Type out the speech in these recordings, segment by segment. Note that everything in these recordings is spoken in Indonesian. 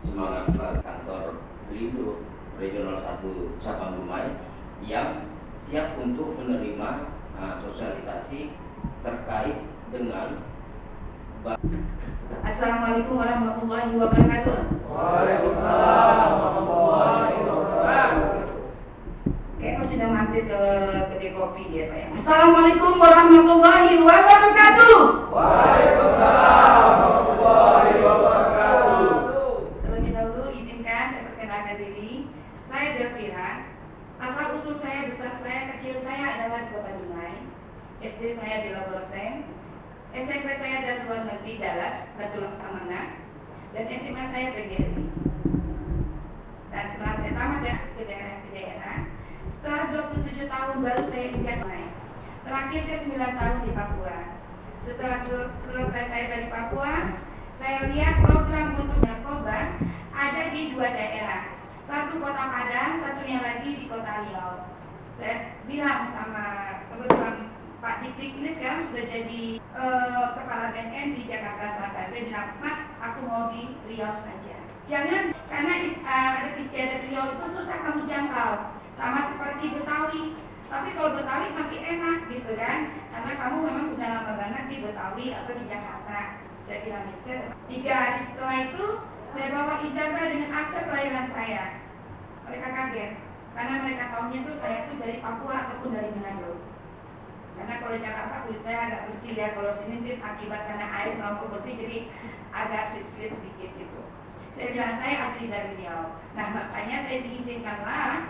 semangat kantor Pelindo Regional 1 Cabang Dumai yang siap untuk menerima sosialisasi terkait dengan Assalamualaikum warahmatullahi wabarakatuh. Waalaikumsalam warahmatullahi wabarakatuh. Kayaknya sudah mampir ke kedai kopi dia Pak ya. Assalamualaikum warahmatullahi wabarakatuh. Waalaikumsalam warahmatullahi wabarakatuh. Terlebih dahulu izinkan saya perkenalkan diri. Saya Delvira. Asal usul saya, besar saya, kecil saya adalah di Kota Dumai. SD saya di Laboroseng. SMP saya dari luar negeri, Dallas, Batu Laksamana, dan SMA saya PGRI. Dan setelah saya tamat ke daerah, setelah 27 tahun baru saya injak naik. Terakhir saya 9 tahun di Papua. Setelah selesai saya dari Papua, saya lihat program untuk narkoba ada di 2 daerah. Satu Kota Padang, satunya lagi di Kota Riau. Saya bilang sama kebetulan Pak Dik ini sekarang sudah jadi kepala BNN di Jakarta Selatan. Saya bilang, Mas, aku mau di Riau saja. Jangan, karena ada istiadat Riau itu susah kamu jangkau. Sama seperti Betawi. Tapi kalau Betawi masih enak gitu kan, karena kamu memang sudah lama banget di Betawi atau di Jakarta. Saya bilang, 3 hari setelah itu, saya bawa ijazah dengan akte kelahiran saya. Mereka kaget, karena mereka tahunya itu saya itu dari Papua ataupun dari Manado. Karena kalau di Jakarta kulit saya agak bersih ya, kalau sini akibat karena air terlalu bersih jadi agak sweet sedikit gitu. Saya bilang saya asli dari Riau. Nah makanya saya diizinkanlah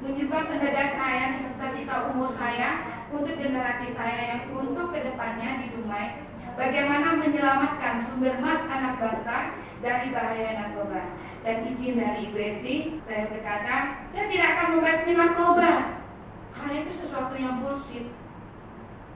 menyumbang tenaga saya di sisa-sisa umur saya untuk generasi saya yang untuk kedepannya di Dumai. Bagaimana menyelamatkan sumber emas anak bangsa dari bahaya narkoba. Dan izin dari IBSI, saya berkata, saya tidak akan membahas narkoba. Karena itu sesuatu yang bullshit.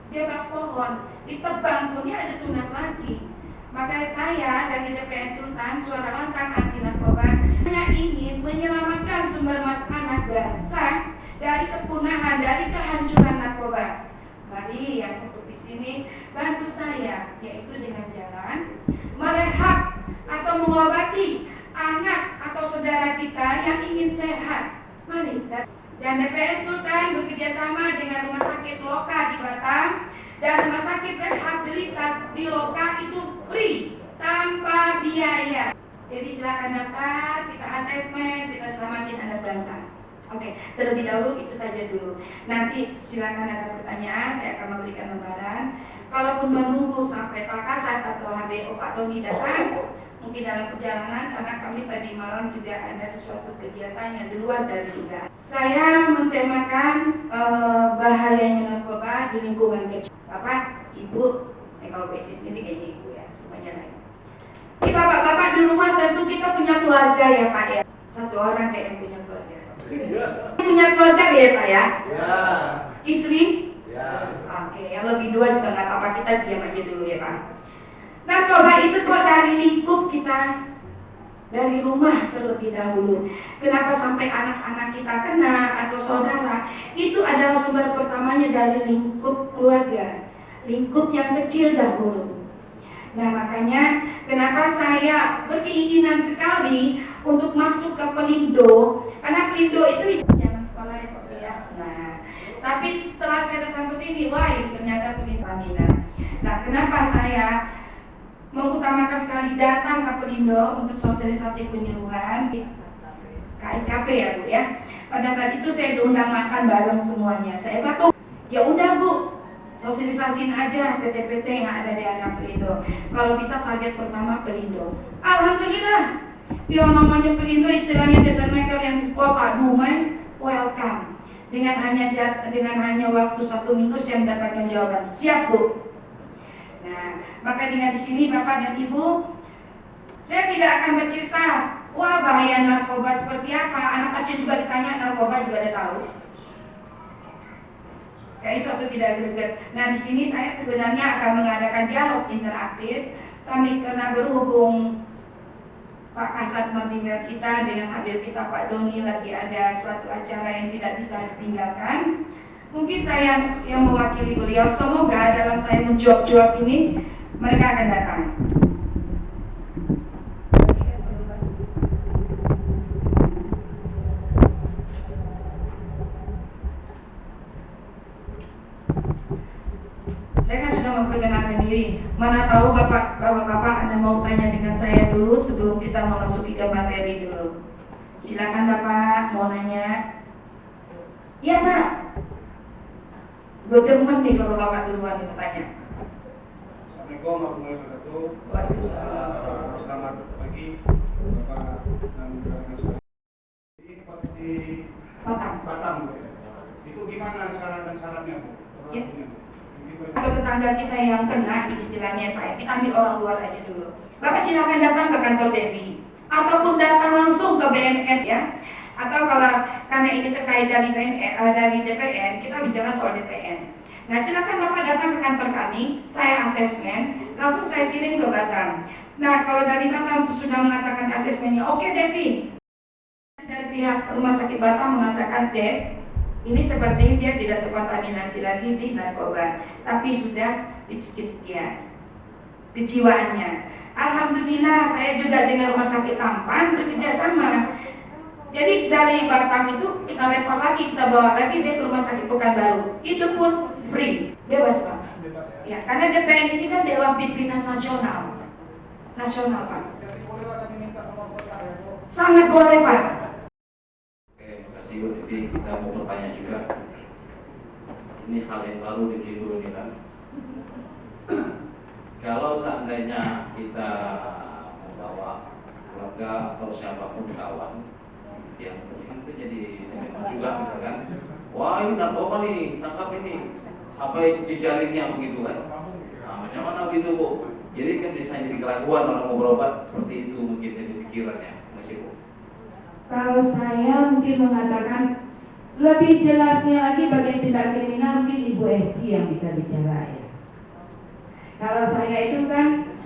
Dia bak pohon, ditebang pun dia ada tunas lagi. Maka saya dari DPN Sultan, suara lantang anti narkoba, hanya ingin menyelamatkan sumber emas anak bangsa dari kepunahan, dari kehancuran narkoba. Mari yang untuk di sini bantu saya, yaitu dengan jalan merehab atau mengobati anak atau saudara kita yang ingin sehat. Mari. Dan DPN Sultan bekerjasama dengan Rumah Sakit Loka di Batam dan Rumah Sakit Rehabilitas di Loka itu free, tanpa biaya. Jadi silakan daftar, kita asesmen, kita selamatin anak bangsa. Oke, terlebih dahulu itu saja dulu. Nanti silakan ada pertanyaan, saya akan memberikan lembaran. Kalaupun menunggu sampai Pak Kasat atau HBO Pak Doni datang, mungkin dalam perjalanan karena kami tadi malam juga ada sesuatu kegiatan yang di luar dari dugaan. Saya mentemakan bahayanya narkoba di lingkungan kecil. Bapak, Ibu, kalau BSI sendiri kayaknya Ibu ya, semuanya lain. Ini bapak-bapak di rumah tentu kita punya keluarga ya Pak ya. Satu orang kayak yang punya keluarga. Punya keluarga ya Pak ya? Ya. Istri? Ya. Oke, yang lebih 2 juga nggak apa-apa, kita diam aja dulu ya Pak. Narkoba itu kok dari lingkup kita, dari rumah terlebih dahulu. Kenapa sampai anak-anak kita kena atau saudara? Itu adalah sumber pertamanya dari lingkup keluarga, lingkup yang kecil dahulu. Nah makanya kenapa saya berkeinginan sekali untuk masuk ke Pelindo, karena Pelindo itu zaman sekolah ya Pak ya. Nah, tapi setelah saya datang ke sini, wah ternyata Pelindo minat. Nah kenapa saya mengutamakan sekali datang ke Pelindo untuk sosialisasi penyuluhan KSKP ya Bu ya. Pada saat itu saya diundang makan bareng semuanya. Saya batu, ya udah Bu, sosialisasiin aja PT-PT yang ada di anak Pelindo. Kalau bisa target pertama Pelindo. Alhamdulillah, yang namanya Pelindo istilahnya desa maker yang Kota Dumai welcome. Dengan hanya waktu 1 minggu saya mendapatkan jawaban. Siap Bu. Nah, maka dengan di sini Bapak dan Ibu, saya tidak akan bercerita, wah bahaya narkoba seperti apa. Anak kecil juga ditanya, narkoba juga ada tahu. Kayak suatu tidak greget. Nah, di sini saya sebenarnya akan mengadakan dialog interaktif. Kami karena berhubung Pak Kasat Mardimer kita dengan Habib kita Pak Doni lagi ada suatu acara yang tidak bisa ditinggalkan. Mungkin saya yang mewakili beliau, semoga dalam saya menjawab ini mereka akan datang. Mana tahu bapak Anda mau tanya dengan saya dulu sebelum kita memasuki ke materi dulu. Silakan Bapak mau nanya. Iya Pak. Gue demen nih kalau Bapak duluan yang bertanya. Assalamualaikum warahmatullahi wabarakatuh. Waalaikumsalam. Selamat pagi Bapak dan rekan-rekan sekalian. Ini di Batam. Itu gimana cara dan syaratnya Bu? Ya. Atau tetangga kita yang kena istilahnya Pak, kita ambil orang luar aja dulu. Bapak silakan datang ke kantor Devi ataupun datang langsung ke BNN ya. Atau kalau karena ini terkait dari dari DPN, kita bicara soal DPN. Nah, silakan Bapak datang ke kantor kami, saya asesmen, langsung saya kirim ke Batam. Nah, kalau dari Batam sudah mengatakan asesmennya, oke Devi. Dari pihak Rumah Sakit Batam mengatakan Dev, ini sepertinya dia tidak terkontaminasi lagi di narkoba, tapi sudah di psikisnya, kejiwaannya. Alhamdulillah, saya juga dengan Rumah Sakit Tampan bekerja sama. Jadi dari Batam itu kita lempar lagi, kita bawa lagi dia ke Rumah Sakit Pekanbaru. Itu pun free, bebas Pak. Ya, karena DPN ini kan Dewan Pimpinan Nasional, Pak. Sangat boleh Pak. Ibu Devi, kita mau bertanya juga. Ini hal yang baru di Belitung ini kan. Kalau seandainya kita membawa keluarga atau siapapun kawan yang itu jadi memang juga gitu kan. Wah ini narkoba nih, tangkap ini sampai jejaringnya begitu kan. Nah, macam mana begitu Bu? Jadi kan bisa jadi keraguan orang mau berobat seperti itu mungkin jadi pikirannya, masih Bu. Kalau saya mungkin mengatakan lebih jelasnya lagi bagian tindak kriminal mungkin Ibu Esi yang bisa bicara ya. Kalau saya itu kan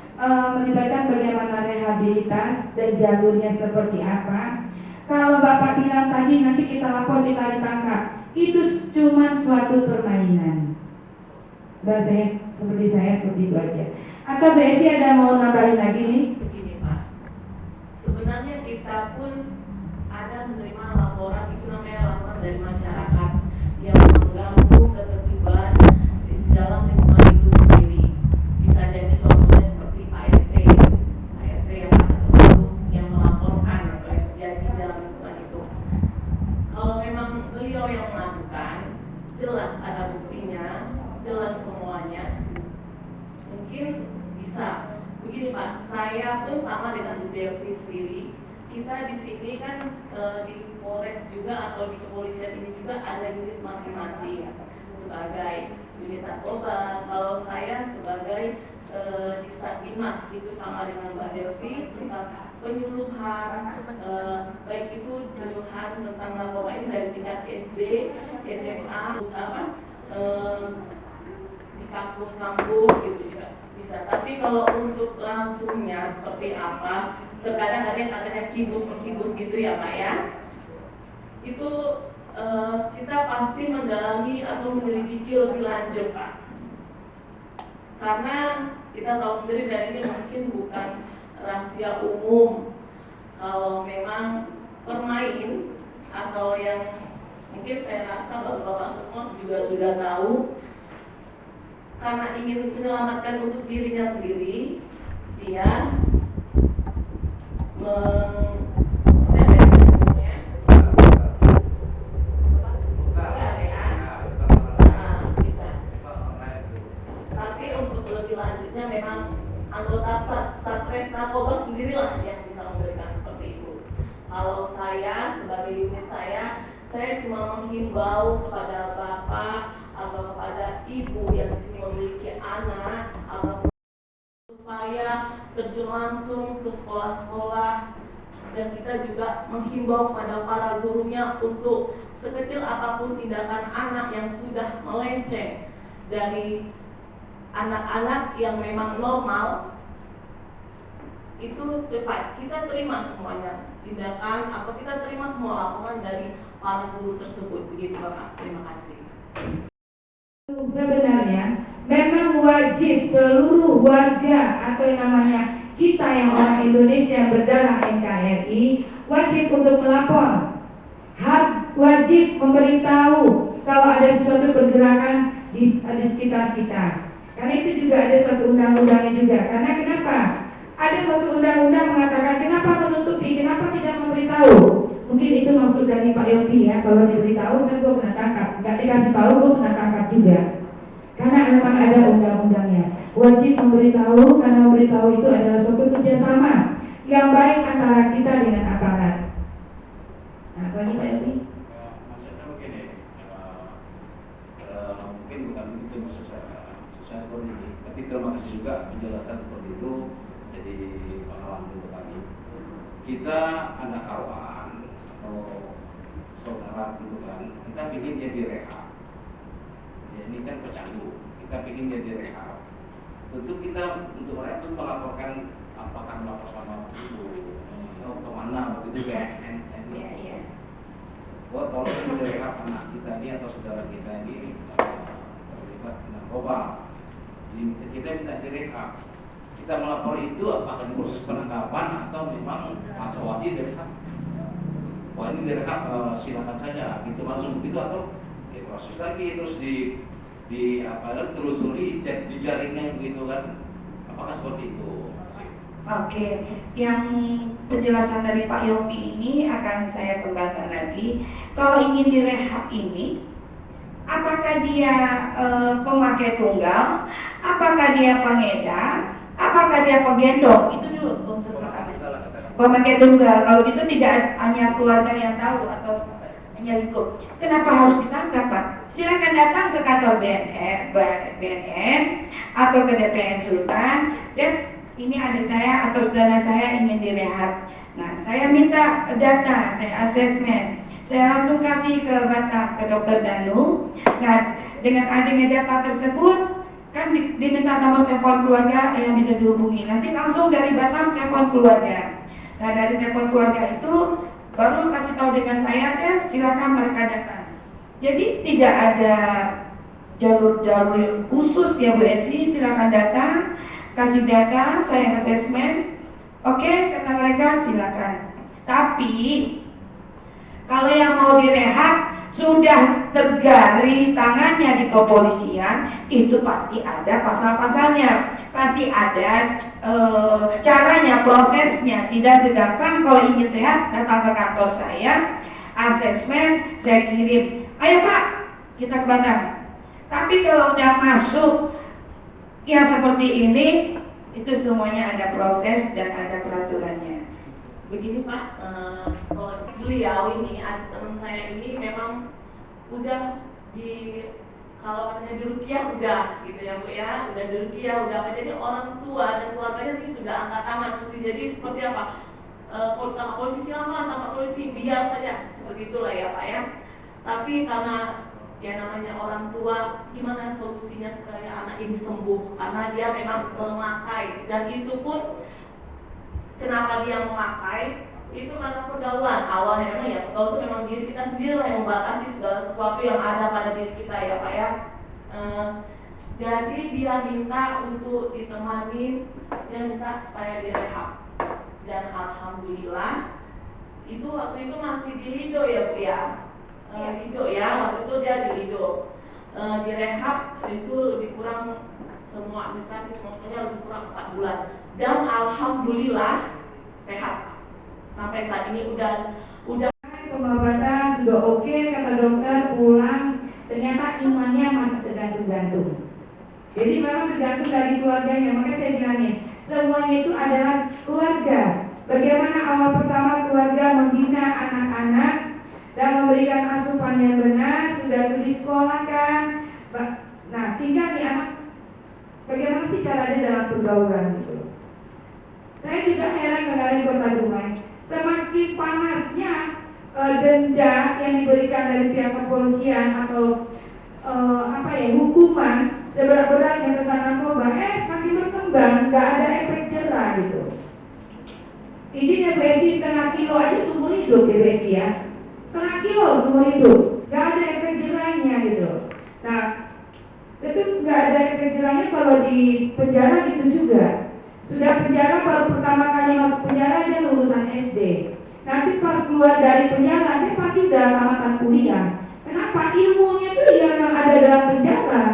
melibatkan bagaimana rehabilitas dan jalurnya seperti apa. Kalau Bapak bilang tadi nanti kita lapor kita ditangkap, itu cuma suatu permainan. Bahasa seperti itu aja. Atau Bu Esi ada mau nambahin lagi nih? Begini Pak, sebenarnya kita pun ada menerima laporan, itu namanya laporan dari masyarakat yang mengganggu ketertiban di dalam lingkungan itu sendiri. Bisa jadi contohnya seperti Pak RT yang termasuk yang melaporkan apa yang terjadi dalam lingkungan itu. Kalau memang beliau yang mengadukan, jelas ada buktinya, jelas semuanya, mungkin bisa. Begini Pak, saya pun sama dengan Bu Devi sendiri. Kita di sini kan di Polres juga atau di kepolisian ini juga ada unit masing-masing sebagai unit narkoba. Kalau saya sebagai di Satbimas itu sama dengan Mbak Devi tentang penyuluhan, baik itu penyuluhan tentang narkoba ini dari tingkat SD, SMA, di kampus-kampus gitu juga bisa. Tapi kalau untuk langsungnya seperti apa? Terkadang ada yang katanya kibus gitu ya Pak ya. Itu kita pasti mendalami atau menyelidiki lebih lanjut Pak. Karena kita tahu sendiri dan ini mungkin bukan rahasia umum. Kalau memang permain atau yang mungkin saya rasa Bapak-bapak semua juga sudah tahu, karena ingin menyelamatkan untuk dirinya sendiri, dia tapi untuk lebih lanjutnya memang anggota Satres Narkoba sendirilah yang bisa memberikan seperti itu. Kalau saya sebagai unit saya cuma menghimbau kepada bapak atau kepada ibu yang di sini memiliki anak atau supaya terjun langsung ke sekolah-sekolah, dan kita juga menghimbau kepada para gurunya untuk sekecil apapun tindakan anak yang sudah melenceng dari anak-anak yang memang normal, itu cepat kita terima semuanya tindakan atau kita terima semua laporan dari para guru tersebut. Begitu Bapak, terima kasih. Sebenarnya memang wajib seluruh warga atau yang namanya kita yang orang Indonesia berdarah NKRI wajib untuk melapor, wajib memberitahu kalau ada suatu pergerakan di sekitar kita. Karena itu juga ada suatu undang-undangnya juga. Karena kenapa? Ada suatu undang-undang mengatakan kenapa menutupi, kenapa tidak memberitahu. Mungkin itu maksud dari Pak Yopi ya. Kalau diberitahu kan gue kena tangkap, nggak dikasih tahu gue kena tangkap juga. Karena memang ada undang-undangnya. Wajib memberitahu, karena memberitahu itu adalah suatu kerjasama yang baik antara kita dengan aparat. Nah, bagi Pak Yopi. Maksudnya begini, mungkin bukan itu maksud saya seperti ini, tapi terima kasih juga penjelasan seperti itu. Jadi pengalaman dulu tadi, kita anak kawan atau saudara gitu kan, kita bikin dia direhab. Ya, ini kan pecandu, kita bikin dia direhab. Tentu kita untuk mereka itu melaporkan apakah melaporkan itu atau kemana begitu BNN. Buat tolong direhab anak kita ini atau saudara kita ini terlibat narkoba. Kita minta direhab. Kita melapor itu apakah di proses penangkapan atau memang langsung wajib direhab. Wah ini direhab silakan saja. Gitu langsung begitu atau proses lagi terus di apa telusuri jejaringnya begitu kan? Apakah seperti itu? Oke, yang penjelasan dari Pak Yopi ini akan saya kembangkan lagi. Kalau ingin direhab ini, apakah dia pemakai tunggal, apakah dia pengedar, apakah dia penggendong? Itu dulu unsur pertama. Pemakai tunggal, kalau itu tidak hanya keluarga yang tahu atau hanya lingkup. Kenapa harus ditangkap, Pak? Silakan datang ke kantor BNN atau ke DPN Sultan dan ini adik saya atau saudara saya ingin direhab. Nah, saya minta data, saya asesmen. Saya langsung kasih ke Batam, ke Dokter Danu. Nah, dengan adanya data tersebut, kan diminta nomor telepon keluarga yang bisa dihubungi. Nanti langsung dari Batam telepon keluarga. Nah, dari telepon keluarga itu baru kasih tahu dengan saya, dan silakan mereka datang. Jadi tidak ada jalur-jalur khusus ya Bu Esi, silakan datang. Kasih data, saya asesmen, oke, kata mereka silakan. Tapi kalau yang mau direhab sudah tergari tangannya di kepolisian, itu pasti ada pasal-pasalnya, pasti ada caranya, prosesnya. Tidak segampang kalau ingin sehat datang ke kantor saya, asesmen, saya kirim, ayo Pak, kita ke Batam. Tapi kalau udah masuk yang seperti ini, itu semuanya ada proses dan ada peraturannya. Begini Pak, kalau beliau ini, teman saya ini memang udah kalau katanya di Rukiah udah gitu ya Bu ya, udah di Rukiah udah apa, jadi orang tua dan keluarganya ini sudah angkat tangan. Jadi seperti apa? Tangkap polisi silakan, tangkap polisi biar saja, seperti itulah ya Pak ya. Tapi karena ya namanya orang tua, gimana solusinya supaya anak ini sembuh, karena dia memang memakai, dan itu pun kenapa dia memakai itu karena pergaulan. Awalnya memang ya pergaulan itu memang diri kita sendiri lah yang membatasi segala sesuatu yang ada pada diri kita ya Pak ya. Jadi dia minta untuk ditemani, dia minta supaya direhab, dan alhamdulillah itu waktu itu masih di Lido ya Bu ya. Lido ya, waktu itu dia di Lido, direhab itu lebih kurang semua administrasi semuanya lebih kurang 4 bulan, dan alhamdulillah sehat sampai saat ini. Udah pengobatan sudah oke, kata dokter, pulang, ternyata imannya masih tergantung-gantung. Jadi memang tergantung dari keluarganya. Makanya saya bilangin, semuanya itu adalah keluarga. Bagaimana awal pertama keluarga membina anak-anak dan memberikan asupan yang benar, sudah disekolahkan. Nah, tinggal nih anak, bagaimana sih caranya dalam pergaulan gitu. Saya juga heran kemarin Kota Dumai, semakin panasnya denda yang diberikan dari pihak kepolisian atau hukuman seberat-beratnya tentang narkoba, semakin berkembang, nggak ada efek jerah gitu. Izin Bu Esi setengah kilo aja seumur hidup ya Bu Esi ya. Setengah kilo seumur hidup, nggak ada efek jerahnya gitu. Nah, itu nggak ada efek jerahnya kalau di penjara gitu juga. Sudah penjara baru pertama kali masuk penjara dia lulusan SD. Nanti pas keluar dari penjara dia pasti udah tamatan kuliah. Kenapa? Ilmunya tuh yang ada dalam penjara.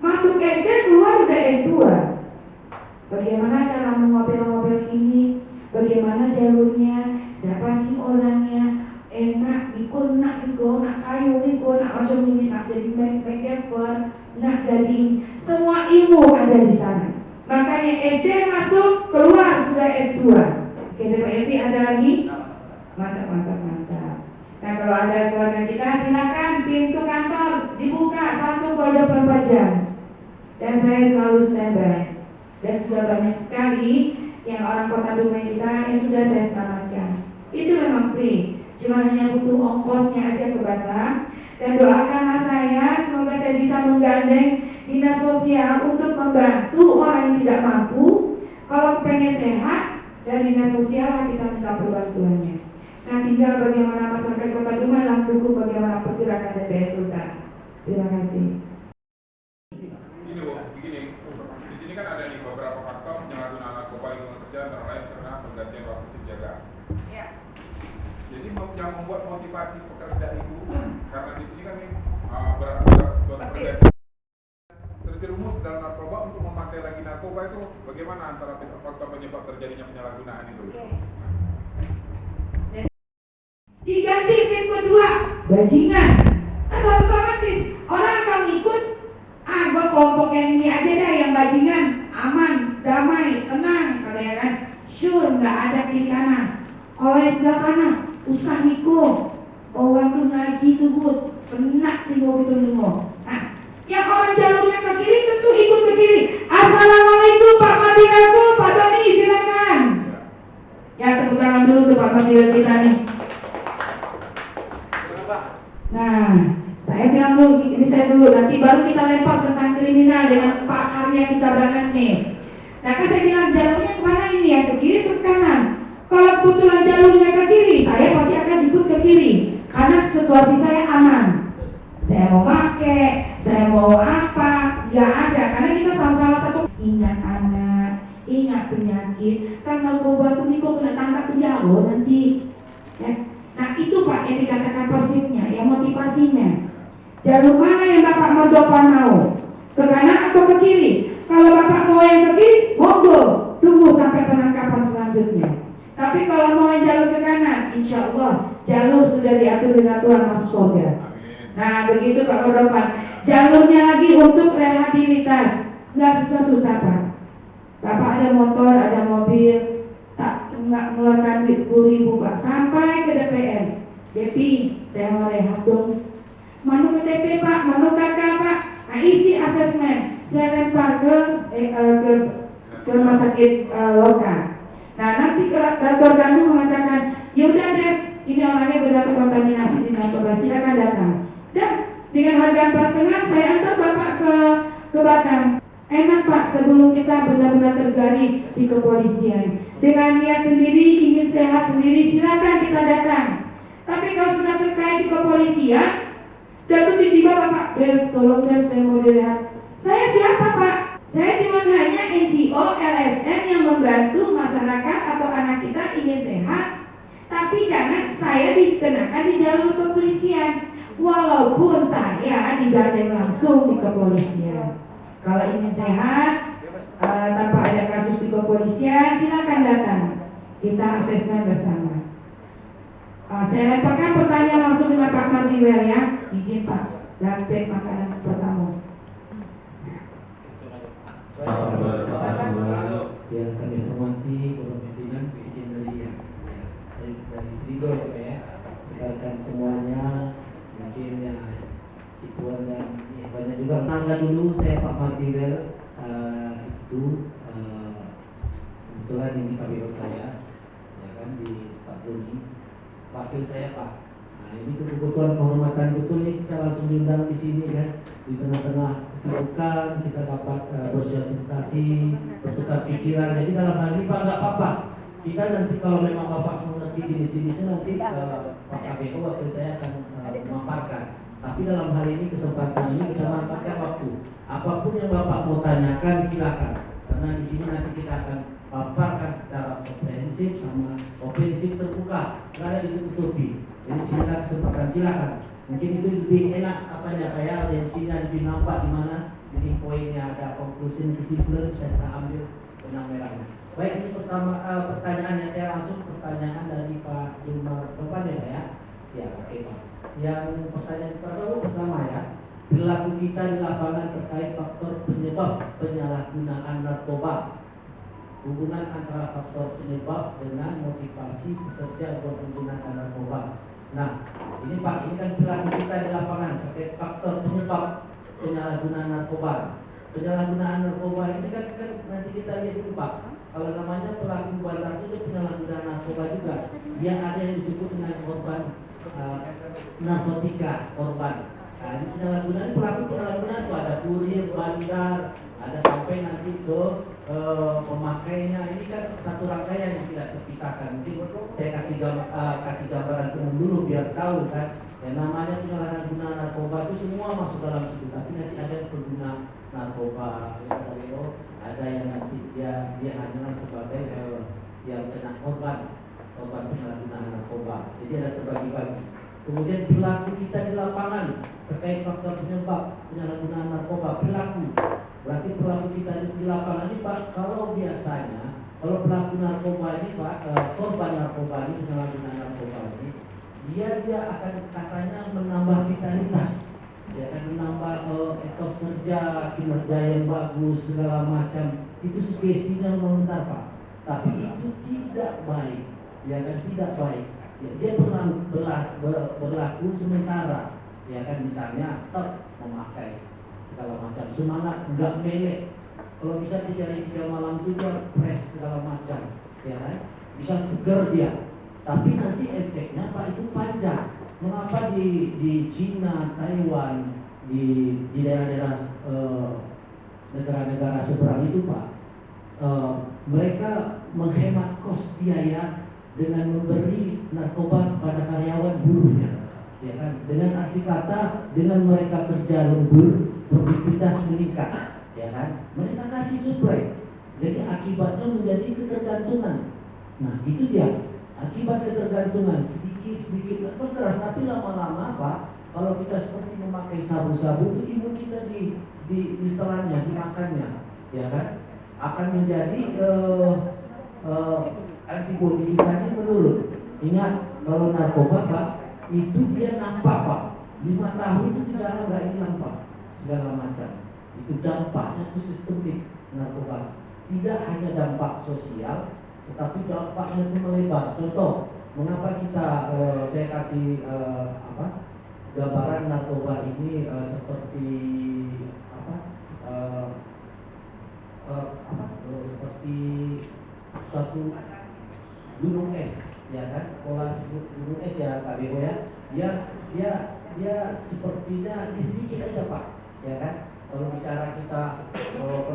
Masuk SD keluar udah S2. Bagaimana cara mengoper-ngoper ini? Bagaimana jalurnya? Siapa sih orangnya? Enak, ikut nak kayu, nak macam ini, nak jadi MacGyver, nak jadi semua ilmu ada di sana. Makanya SD masuk, keluar sudah S2. Oke, DPP ada lagi? Mantap. Nah, kalau ada keluarga kita, silakan pintu kantor dibuka 1/24 jam. Dan saya selalu standby. Dan sudah banyak sekali yang orang Kota Dumai kita yang sudah saya selamatkan. Itu memang free. Cuma hanya butuh ongkosnya aja ke Batam. Dan doakanlah saya, semoga saya bisa menggandeng dinas sosial untuk membantu orang yang tidak mampu. Kalau pengen sehat, dari dinas sosial kita minta perbantuannya. Nah, tinggal bagaimana masyarakat Kota Dumai mendukung bagaimana pergerakan DPS Sultan. Terima kasih. Begini Bu, di sini kan ada nih beberapa faktor penyalahgunaan narkoba lingkungan kerja antara lain karena penggantian waktu shift jaga. Ya. Jadi yang membuat motivasi pekerja itu karena di sini kan nih berat pekerja terjerumus dalam narkoba untuk memakai lagi narkoba itu bagaimana antara faktor penyebab terjadinya penyalahgunaan itu? Diganti shift kedua, bajingan. Atau otomatis orang akan ikut. Gua kelompok yang ini aja dah yang bajingan, aman, damai, tenang, katanya kan. Sure, nggak ada kiri kanan. Kalau yang sebelah sana, usah Miko. Orang tuh ngaji tuh Gus, kena tinggal gitu nengok. Nah, yang orang jalurnya ke kiri tentu ikut ke kiri. Assalamualaikum Pak Madinaku, Pak Doni silakan. Ya tepuk tangan dulu tuh Pak Madinaku kita nih. Nah, saya bilang dulu, ini saya dulu, nanti baru kita lempar tentang kriminal dengan pakarnya kita banget nih. Nah, kan saya bilang jalurnya kemana ini ya, ke kiri atau ke kanan? Kalau kebetulan jalurnya ke kiri, saya pasti akan ikut ke kiri, karena situasi saya aman. Saya mau pakai, saya mau apa, nggak ada, karena kita sama-sama satu. Ingat anak, ingat penyakit, kan narkoba tuh Miko kena tangkap penjara nanti. Ya. Nah itu Pak yang dikatakan positifnya, yang motivasinya. Jalur mana yang Bapak mau? Ke kanan atau ke kiri? Kalau Bapak mau yang ke kiri, monggo, tunggu sampai penangkapan selanjutnya. Tapi kalau mau yang jalur ke kanan, insya Allah jalur sudah diatur dengan Tuhan masuk surga. Nah begitu Pak Modovan. Jalurnya lagi untuk rehabilitas, nggak susah-susah Pak. Bapak ada motor, ada mobil, tak nggak mengeluarkan duit 10.000 Pak, sampai ke DPR. Depi, saya mau rehat dong. Manu KTP Pak, manu KK Pak, isi asesmen, saya lempar ke rumah sakit lokal. Nah nanti Dr. Danu mengatakan, yaudah deh, ini orangnya benar terkontaminasi di narkoba, silakan datang. Dan dengan harga 4,5 saya antar Bapak ke Batam. Enak Pak, sebelum kita benar-benar tergali di kepolisian. Dengan niat sendiri, ingin sehat sendiri, silakan kita datang. Tapi kalau sudah terkait di kepolisian, dan tiba-tiba Bapak, tolong saya mau dilihat. Saya siapa Pak? Saya cuma hanya NGO, LSM yang membantu masyarakat atau anak kita ingin sehat. Tapi jangan saya dikenakan di jalur kepolisian, walaupun saya digandeng langsung di kepolisian. Kalau ingin sehat, tanpa ada kasus di kepolisian, silakan datang. Kita asesmen bersama. Saya lemparkan pertanyaan langsung dengan Pak Mardiwel ya. Izin Pak, dan makanan pertama. Yang kami hormati Bapak Pimpinan izin dari Ridho ya, rekan semuanya, mungkin ya Cikuan dan ya, banyak juga. Tangga dulu saya Pak Mardiwel itu kebetulan ini kabiro saya ya kan di Pak Doni, wakil saya Pak. Nah ini kebetulan kehormatan betul nih kita langsung diundang di sini kan, di tengah-tengah kesibukan kita dapat bersosialisasi, bertukar pikiran. Jadi dalam hal ini Pak nggak apa-apa. Kita nanti kalau memang Bapak mengerti jenis-jenisnya nanti Pak KBO wakil saya akan memaparkan. Tapi dalam hal ini kesempatan ini kita manfaatkan waktu. Apapun yang Bapak mau tanyakan silakan. Karena di sini nanti kita akan paparkan secara komprehensif sama ofensif terbuka, nggak ada ditutupi. Jadi silakan kesempatan silakan. Mungkin itu lebih enak apanya kayak audiensinya lebih nampak di mana Jadi poinnya ada konklusi kesimpulan bisa kita ambil benang merahnya. Baik, ini pertama pertanyaannya, saya langsung pertanyaan dari Pak Jumar Bapak ya. Ya, oke Pak. Yang pertanyaan pertama ya, perilaku kita di lapangan terkait faktor penyebab penyalahgunaan narkoba. Hubungan antara faktor penyebab dengan motivasi pekerja untuk menggunakan narkoba. Nah, ini Pak, ini kan perilaku kita di lapangan terkait faktor penyebab penyalahgunaan narkoba. Penyalahgunaan narkoba ini kan nanti kita lihat dulu Pak. Kalau namanya pelaku bandar itu penyalahgunaan narkoba juga. Dia ada yang disebut dengan korban narkotika korban. Nah, ini penyalahgunaan, pelaku penyalahgunaan itu ada kurir, bandar, ada sampai nanti ke pemakainya. Ini kan satu rangkaian yang tidak terpisahkan. Mungkin saya kasih gambaran umum dulu biar tahu kan. Yang namanya penyalahgunaan narkoba itu semua masuk dalam situ. Tapi nanti ada yang pengguna narkoba, ada yang nanti dia hanya sebagai yang kena korban penyalahgunaan narkoba. Jadi ada terbagi-bagi. Kemudian perilaku kita di lapangan terkait faktor penyebab penyalahgunaan narkoba, perilaku. Berarti perilaku kita di lapangan ini Pak, kalau biasanya kalau pelaku narkoba ini Pak, korban narkoba ini, penyalahgunaan narkoba ini, dia akan katanya menambah vitalitas, dia akan menambah etos kerja, kinerja yang bagus, segala macam. Itu sugestinya sebentar Pak, tapi itu tidak baik, ya kan, tidak baik. Ya, dia berlaku sementara, ya kan, misalnya memakai segala macam, semangat, enggak melek. Kalau bisa 3 hari 3 malam itu dia fresh segala macam, ya kan, bisa segar dia. Tapi nanti efeknya Pak itu panjang. Mengapa di Cina, Taiwan, di daerah-daerah negara-negara seberang itu Pak, mereka menghemat kos biaya dengan memberi narkoba kepada karyawan buruhnya, ya kan? Dengan arti kata, dengan mereka kerja lembur, produktivitas meningkat, ya kan? Mereka kasih suplai, jadi akibatnya menjadi ketergantungan. Nah itu dia akibat ketergantungan, sedikit berkeras, tapi lama-lama Pak, kalau kita seperti memakai sabu-sabu itu imun kita ditelannya, dimakannya, ya kan? Akan menjadi antibodi kita ini menurun. Ingat, kalau narkoba Pak, itu dia nampak Pak, 5 tahun itu di dalam nggak hilang Pak, segala macam. Itu dampaknya itu sistemik narkoba. Tidak hanya dampak sosial, tetapi dampaknya itu melebar. Contoh, mengapa saya kasih gambaran narkoba ini seperti seperti suatu gunung es, ya kan? Pola gunung es ya KBO ya. Dia sepertinya sedikit aja Pak, ya kan? Kalau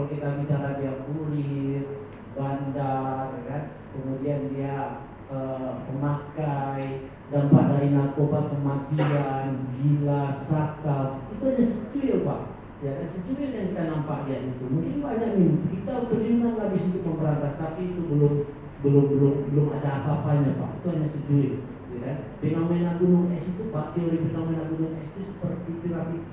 kita bicara dia kurir, bandar, kan? Kemudian dia pemakai, dampak dari narkoba, kematian, gila, sakau, itu ada secuil Pak, ya kan? Secuil yang kita nampak dia itu. Mungkin banyak nih, kita beriman habis untuk memberantas, tapi itu belum ada apa-apanya Pak, itu hanya secuil, ya kan? Fenomena gunung es itu Pak, teori fenomena gunung es itu seperti piramid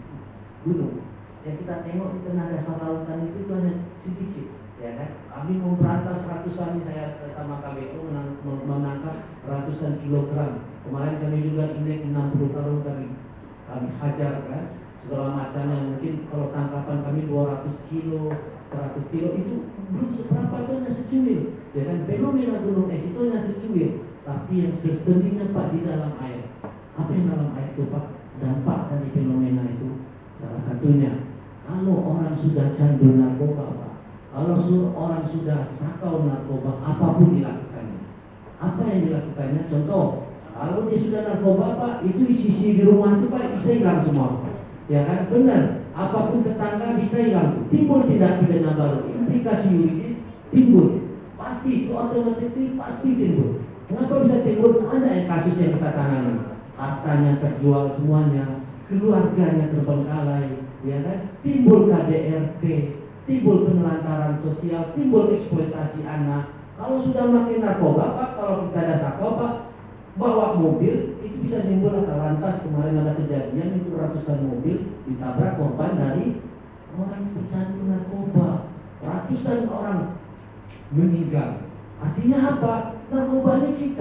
gunung. Yang kita tengok di tengah dasar lautan itu hanya sedikit, ya kan? Kami memberantas ratusan, saya sama KBO menangkap ratusan kilogram. Kemarin kami juga indeks 60 karung kami hajar kan, segala macam yang mungkin kalau tangkapan kami 200 kilo, 100 kilo itu belum seberapa, itu hanya secuil, ya kan? Fenomena gunung es itu hanya secuil, tapi yang sistemiknya Pak di dalam air. Apa yang dalam air itu Pak? Dampak dari fenomena itu salah satunya, kalau orang sudah candu narkoba Pak, kalau orang sudah sakau narkoba, apapun dilakukannya. Apa yang dilakukannya? Contoh, kalau dia sudah narkoba Pak, itu isi di rumah itu Pak bisa hilang semua, ya kan? Benar, apapun tetangga bisa hilang. Timbul tindak pidana baru, implikasi yuridis timbul, pasti itu otomatis pasti timbul. Kenapa bisa timbul? Ada kasus yang kita tangani, hartanya terjual semuanya, keluarganya terbengkalai, ya kan? Timbul KDRT, timbul penelantaran sosial, timbul eksploitasi anak. Kalau sudah makin narkoba Pak, kalau kita ada sakau Pak, bawa mobil itu bisa timbul lantas. Kemarin ada kejadian itu ratusan mobil ditabrak, korban dari orang pecandu narkoba, ratusan orang meninggal. Artinya apa? Narkoba ini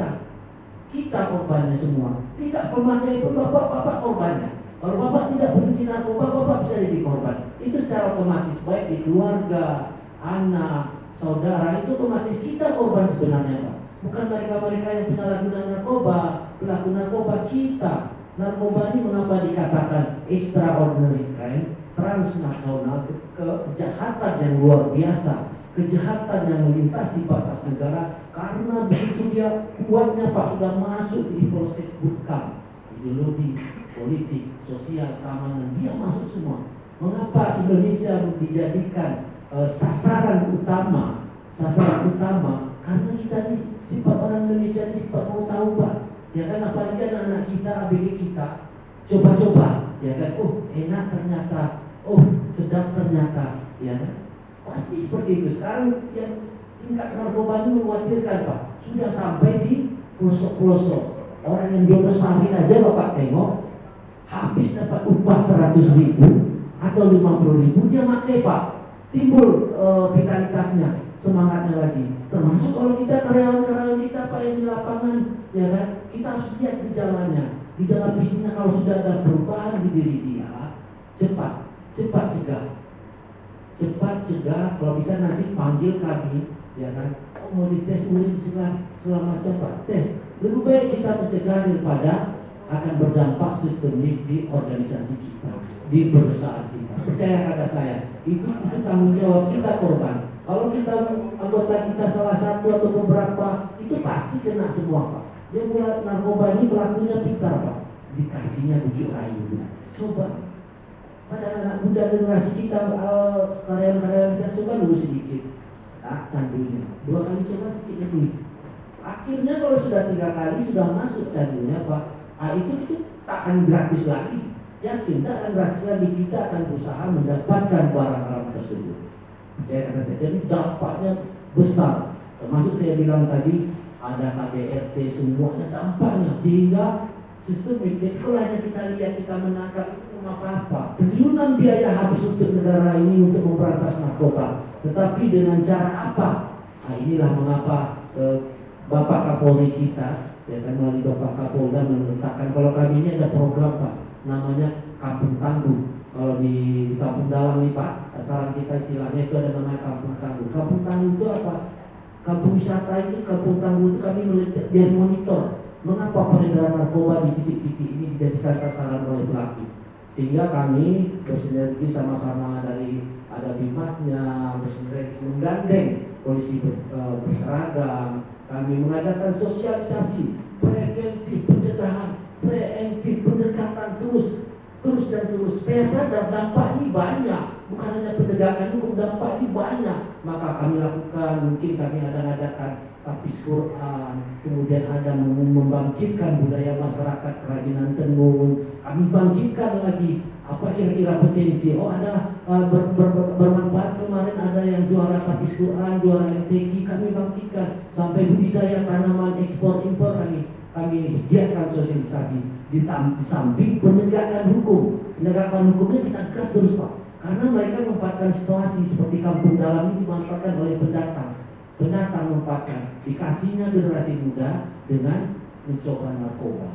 kita korbannya semua. Tidak pemakai pun bapak korbannya. Kalau bapak tidak benci narkoba, bapak bisa jadi korban. Itu secara otomatis, baik di keluarga, anak, saudara, itu otomatis kita korban sebenarnya, Pak. Bukan mereka-mereka yang penyalahguna narkoba, pelaku narkoba kita. Narkoba ini mengapa dikatakan extraordinary crime, transnasional, kejahatan yang luar biasa, kejahatan yang melintasi batas negara, karena begitu dia kuatnya Pak, sudah masuk di proses bukan ideologi, politik, sosial, keamanan, dia masuk semua. Mengapa Indonesia dijadikan sasaran utama? Karena kita ini sifat orang Indonesia ini sifat mau tahu, Pak. Ya kan, apalagi anak-anak kita, ABG kita coba-coba, ya kan, oh enak ternyata, oh sedap ternyata, ya kan. Pasti seperti itu. Sekarang yang tingkat narkoba ini mengkhawatirkan, Pak. Sudah sampai di pelosok-pelosok. Orang yang donosarin aja Bapak tengok, habis dapat upah 100.000 atau 50.000, dia pakai, Pak. Timbul vitalitasnya, semangatnya lagi. Termasuk kalau kita karyawan-karyawan kita, Pak, yang di lapangan, ya kan, kita harus lihat gejalanya. Gejala fisiknya kalau sudah ada perubahan di diri dia, cepat cegah. Kalau bisa nanti panggil kami, ya kan, oh mau dites urin selama cepat tes. Lebih baik kita mencegah daripada akan berdampak sistemik di organisasi kita, di perusahaan kita. Percaya kata saya, itu tanggung jawab kita korban. Kalau kita anggota kita salah satu atau beberapa, itu pasti kena semua, Pak. Dia mulai narkoba ini pelakunya pintar, Pak. Dikasihnya bujuk rayu. Coba pada anak muda generasi kita, karyawan-karyawan kita, coba dulu sedikit, candunya. 2 kali coba sedikit dulu. Akhirnya kalau sudah 3 kali sudah masuk candunya, Pak, itu tak akan gratis lagi. Yakin tak akan gratis lagi. Kita akan berusaha mendapatkan barang haram tersebut. Jadi dampaknya besar. Termasuk saya bilang tadi, ada KDRT, semuanya dampaknya, sehingga sistemik. Jadi kalau hanya kita lihat, kita menangkap, itu apa-apa. Triliunan biaya habis untuk negara ini untuk memberantas narkoba. Tetapi dengan cara apa? Nah, inilah mengapa Bapak Kapolri kita, ya kan, melalui Bapak Kapolda meletakkan, kalau kami ini ada program, Pak, namanya Kampung Tangguh. Kalau di Kampung Dalam nih, Pak, sasaran kita istilahnya itu ada namanya Kampung Tangguh. Kampung Tangguh itu apa? Kampung wisata itu, Kampung Tangguh itu kami biar monitor mengapa peredaran narkoba di titik-titik ini dijadikan sasaran oleh pelaku. Sehingga kami bersinergi sama-sama dari ada Bimasnya, bersinergi menggandeng polisi berseragam. Kami mengadakan sosialisasi, preventif, pencegahan, preventif, pendekatan terus. Supaya sadar dampak ini banyak, bukan hanya pendegakan hukum, dampak ini banyak. Maka kami lakukan, mungkin kami adakan tapis Quran, kemudian ada membangkitkan budaya masyarakat kerajinan tenun. Kami bangkitkan lagi apa kira-kira potensi. Oh, ada bermanfaat. Kemarin ada yang juara tapis Quran, juara MTQ, kami bangkitkan sampai budidaya tanaman ekspor impor. Kami giatkan sosialisasi. Di samping penegakan hukum. Penegakan hukumnya kita gas terus, Pak. Karena mereka memanfaatkan situasi seperti Kampung Dalam ini dimanfaatkan oleh pendatang memanfaatkan, dikasihnya generasi muda dengan mencoba narkoba.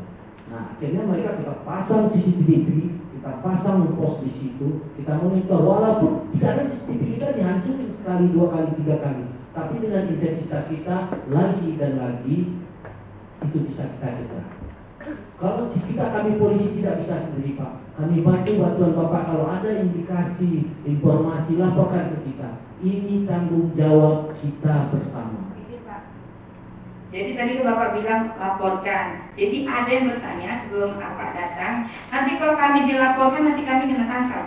Nah, akhirnya mereka kita pasang CCTV, kita pasang pos di situ, kita monitor. Walaupun tidak ada CCTV, kita dihancurin sekali, 2 kali, 3 kali, tapi dengan intensitas kita lagi dan lagi, itu bisa kita cegah. Kalau kami polisi tidak bisa sendiri, Pak, kami bantuan Bapak. Kalau ada indikasi, informasi, laporkan ke kita. Ini tanggung jawab kita bersama. Izin, Pak. Jadi tadi Bapak bilang laporkan. Jadi ada yang bertanya sebelum Bapak datang, nanti kalau kami dilaporkan nanti kami kena tangkap.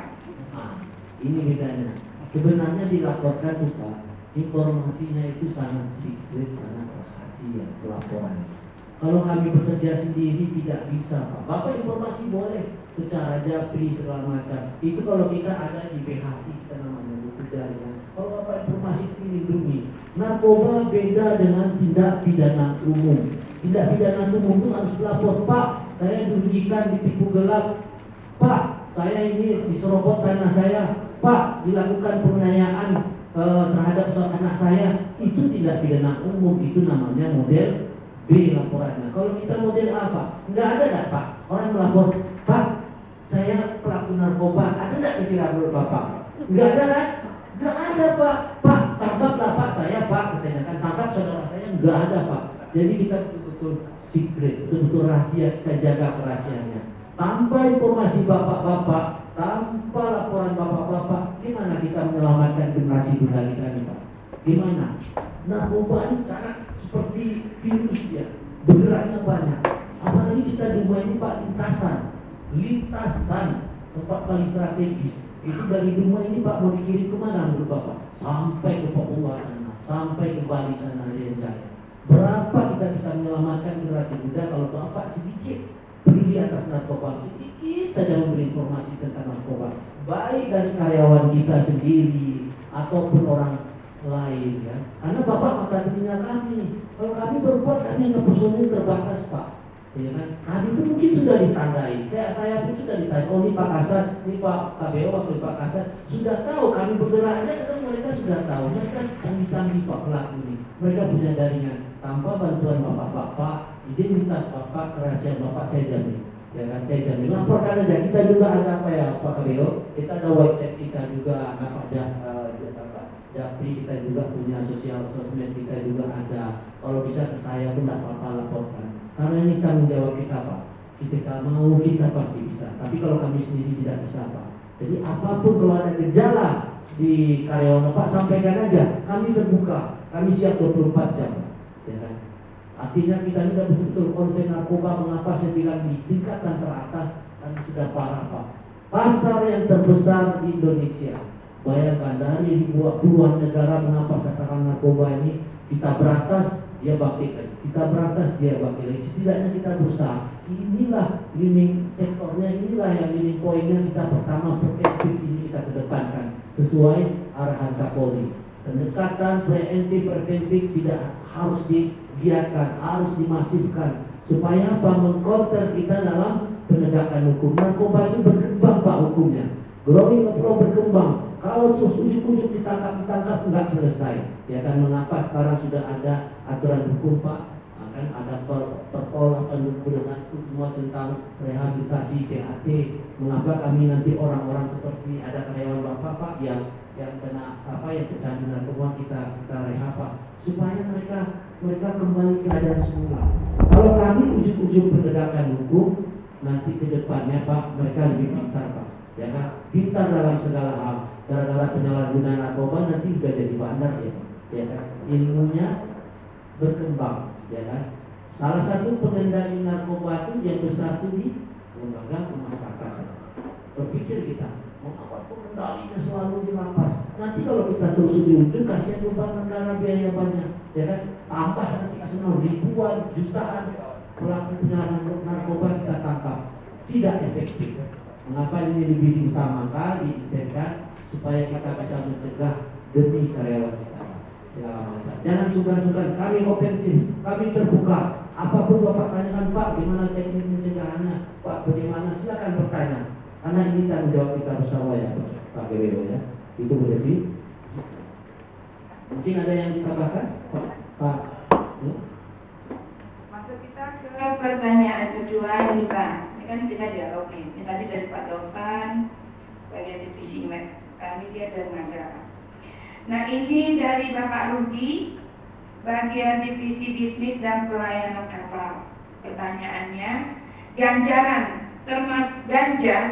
Nah, ini bedanya. Sebenarnya dilaporkan tuh, Pak, informasinya itu sangat secret, sangat rahasia pelaporannya. Kalau kami bekerja sendiri tidak bisa, Pak. Bapak informasi boleh secara japri segala macam. Itu kalau kita ada di BHI, kita namanya buku jaringan. Kalau Bapak informasi dilindungi. Narkoba beda dengan tindak pidana umum. Tindak pidana umum itu harus lapor, Pak, saya dirugikan, ditipu gelap. Pak, saya ini diserobot tanah saya. Pak, dilakukan penganiayaan terhadap seorang anak saya, itu tidak pidana umum, itu namanya model B laporannya. Kalau kita model apa? Nggak ada dah Pak. Orang melapor, Pak, saya pelaku narkoba, ada nggak kira menurut Bapak? Nggak ada kan? Nggak ada Pak. Pak, tangkaplah Pak saya Pak, katanya kan tangkap saudara saya, nggak ada Pak. Jadi kita betul-betul secret, betul-betul rahasia, kita jaga kerahasiaannya. Tanpa informasi bapak-bapak, tanpa laporan bapak-bapak, gimana kita menyelamatkan generasi muda kita nih Pak? Gimana? Narkoba ini sangat seperti virus ya, bergeraknya banyak. Apalagi kita di rumah ini Pak, lintasan tempat paling strategis. Itu dari rumah ini Pak mau dikirim kemana menurut Bapak? Sampai ke Papua sana, sampai ke Bali sana, Rian Jaya. Berapa kita bisa menyelamatkan generasi muda kalau Bapak sedikit peduli atas narkoba, sedikit saja memberi informasi tentang narkoba, baik dari karyawan kita sendiri ataupun orang lain ya. Karena Bapak mata telinga kami, kalau kami berbuat kami hanya personil terbatas Pak, ya kan? Kami pun mungkin sudah ditandai, kayak saya pun sudah ditandai. Oh ini Pak Kasat, ini Pak KBO waktu Pak Kasat sudah tahu kami bergeraknya, karena mereka sudah tahu, mereka canggih-canggih Pak pelaku ini, mereka punya jaringan. Tanpa bantuan bapak-bapak, identitas bapak, kerahasiaan bapak saya jamin, ya kan, saya jamin. Laporkan aja, kita juga ada apa ya Pak Kabeo, kita ada WhatsApp kita juga, ada Pak Japri, kita juga punya sosmed kita juga ada. Kalau bisa ke saya pun tidak apa-apa laporkan, karena ini tanggung jawab kita Pak. Kita mau, kita pasti bisa. Tapi kalau kami sendiri tidak bisa Pak. Jadi apapun kalau ada gejala di karyawan Pak, sampaikan aja, kami terbuka, kami siap 24 jam. Ya kan? Artinya kita ini sudah betul-betul konsen narkoba. Mengapa saya bilang di tingkatan teratas, karena sudah parah Pak. Pasar yang terbesar di Indonesia, bayangkan dari puluhan negara, mengapa sasaran narkoba ini kita berantas, dia bangkit lagi, kita berantas, dia bangkit lagi. Setidaknya kita berusaha. Inilah leading sektornya, inilah yang leading poinnya kita pertama, preventif ini kita kedepankan sesuai arahan Kapolri. Pendekatan preventif tidak harus digiatkan, harus dimasifkan supaya apa? Mengkonter kita dalam penegakan hukum. Narkoba itu berkembang Pak hukumnya, growing flow berkembang. Kalau terus ujuk-ujuk ditangkap nggak selesai. Ya kan, mengapa sekarang sudah ada aturan hukum Pak? Kan ada perpol 81 semua tentang rehabilitasi PAT. Mengapa kami nanti orang-orang seperti ada karyawan Bapak Pak yang kena yang kecanduan narkoba kita rehab Pak, supaya mereka kembali keadaan semula. Kalau kami ujuk-ujuk penegakan hukum, nanti ke depannya Pak mereka lebih pintar Pak, ya kan, pintar dalam segala hal. Gara-gara penyalahgunaan narkoba nanti juga jadi bandar ya Pak, ya kan, ilmunya berkembang, ya kan. Salah satu pengendali narkoba itu yang besar itu di lembaga pemasyarakatan. Berpikir kita, mengapa pengendalinya selalu di lapas? Nanti kalau kita terus di ujung, kasihan beban negara, biaya banyak, ya kan. Tambah nanti kasus ribuan, jutaan pelaku penyalahgunaan narkoba kita tangkap, tidak efektif. Mengapa ini lebih diutamakan, diinginkan supaya kita bisa mencegah demi karyawan kita segala macam. Jangan sungkan-sungkan, kami ofensif, kami terbuka. Apapun Bapak tanyakan Pak, gimana teknik pencegahannya Pak, bagaimana, silakan bertanya. Karena ini tanggung jawab kita bersama ya Pak GBO ya. Itu Bu Devi. Mungkin ada yang ditambahkan Pak? Masuk kita ke pertanyaan kedua ini Pak. Ini kan kita dialog nih. Ini tadi dari Pak Dovan, bagian divisi kami dia dari Nagara. Nah ini dari Bapak Rudi, bagian divisi bisnis dan pelayanan kapal. Pertanyaannya, ganja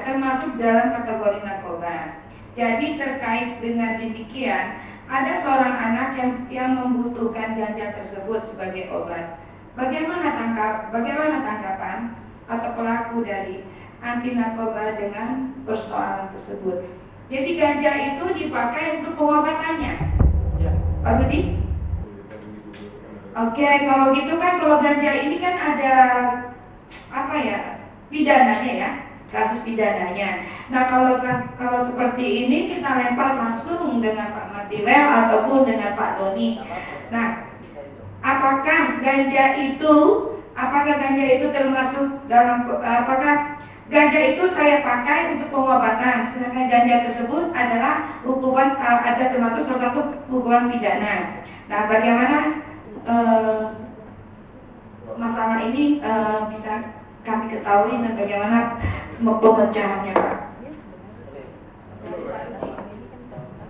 termasuk dalam kategori narkoba. Jadi terkait dengan demikian, ada seorang anak yang membutuhkan ganja tersebut sebagai obat. Bagaimana tanggapan atau pelaku dari anti narkoba dengan persoalan tersebut? Jadi ganja itu dipakai untuk pengobatannya, Pak Budi? Oke, kalau gitu kan, kalau ganja ini kan ada pidananya ya, kasus pidananya. Nah kalau seperti ini kita lempar langsung dengan Pak Martiwel ataupun dengan Pak Doni. Nah, apakah ganja itu termasuk dalam, apakah Ganja itu saya pakai untuk pengobatan, sedangkan ganja tersebut adalah hukuman ada termasuk salah satu hukuman pidana. Nah, bagaimana masalah ini bisa kami ketahui dan bagaimana pemecahannya, Pak?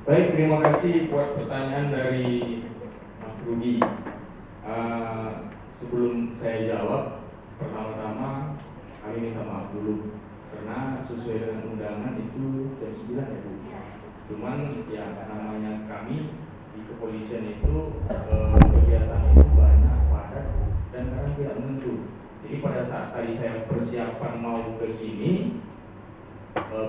Baik, terima kasih buat pertanyaan dari Mas Rudi. Sebelum saya jawab, pertama-tama kami minta maaf dulu karena sesuai dengan undangan itu jam 9 ya Bu. Cuman ya namanya kami di kepolisian itu kegiatan itu banyak, padat, dan kadang tidak menentu. Jadi pada saat tadi saya persiapan mau ke sini,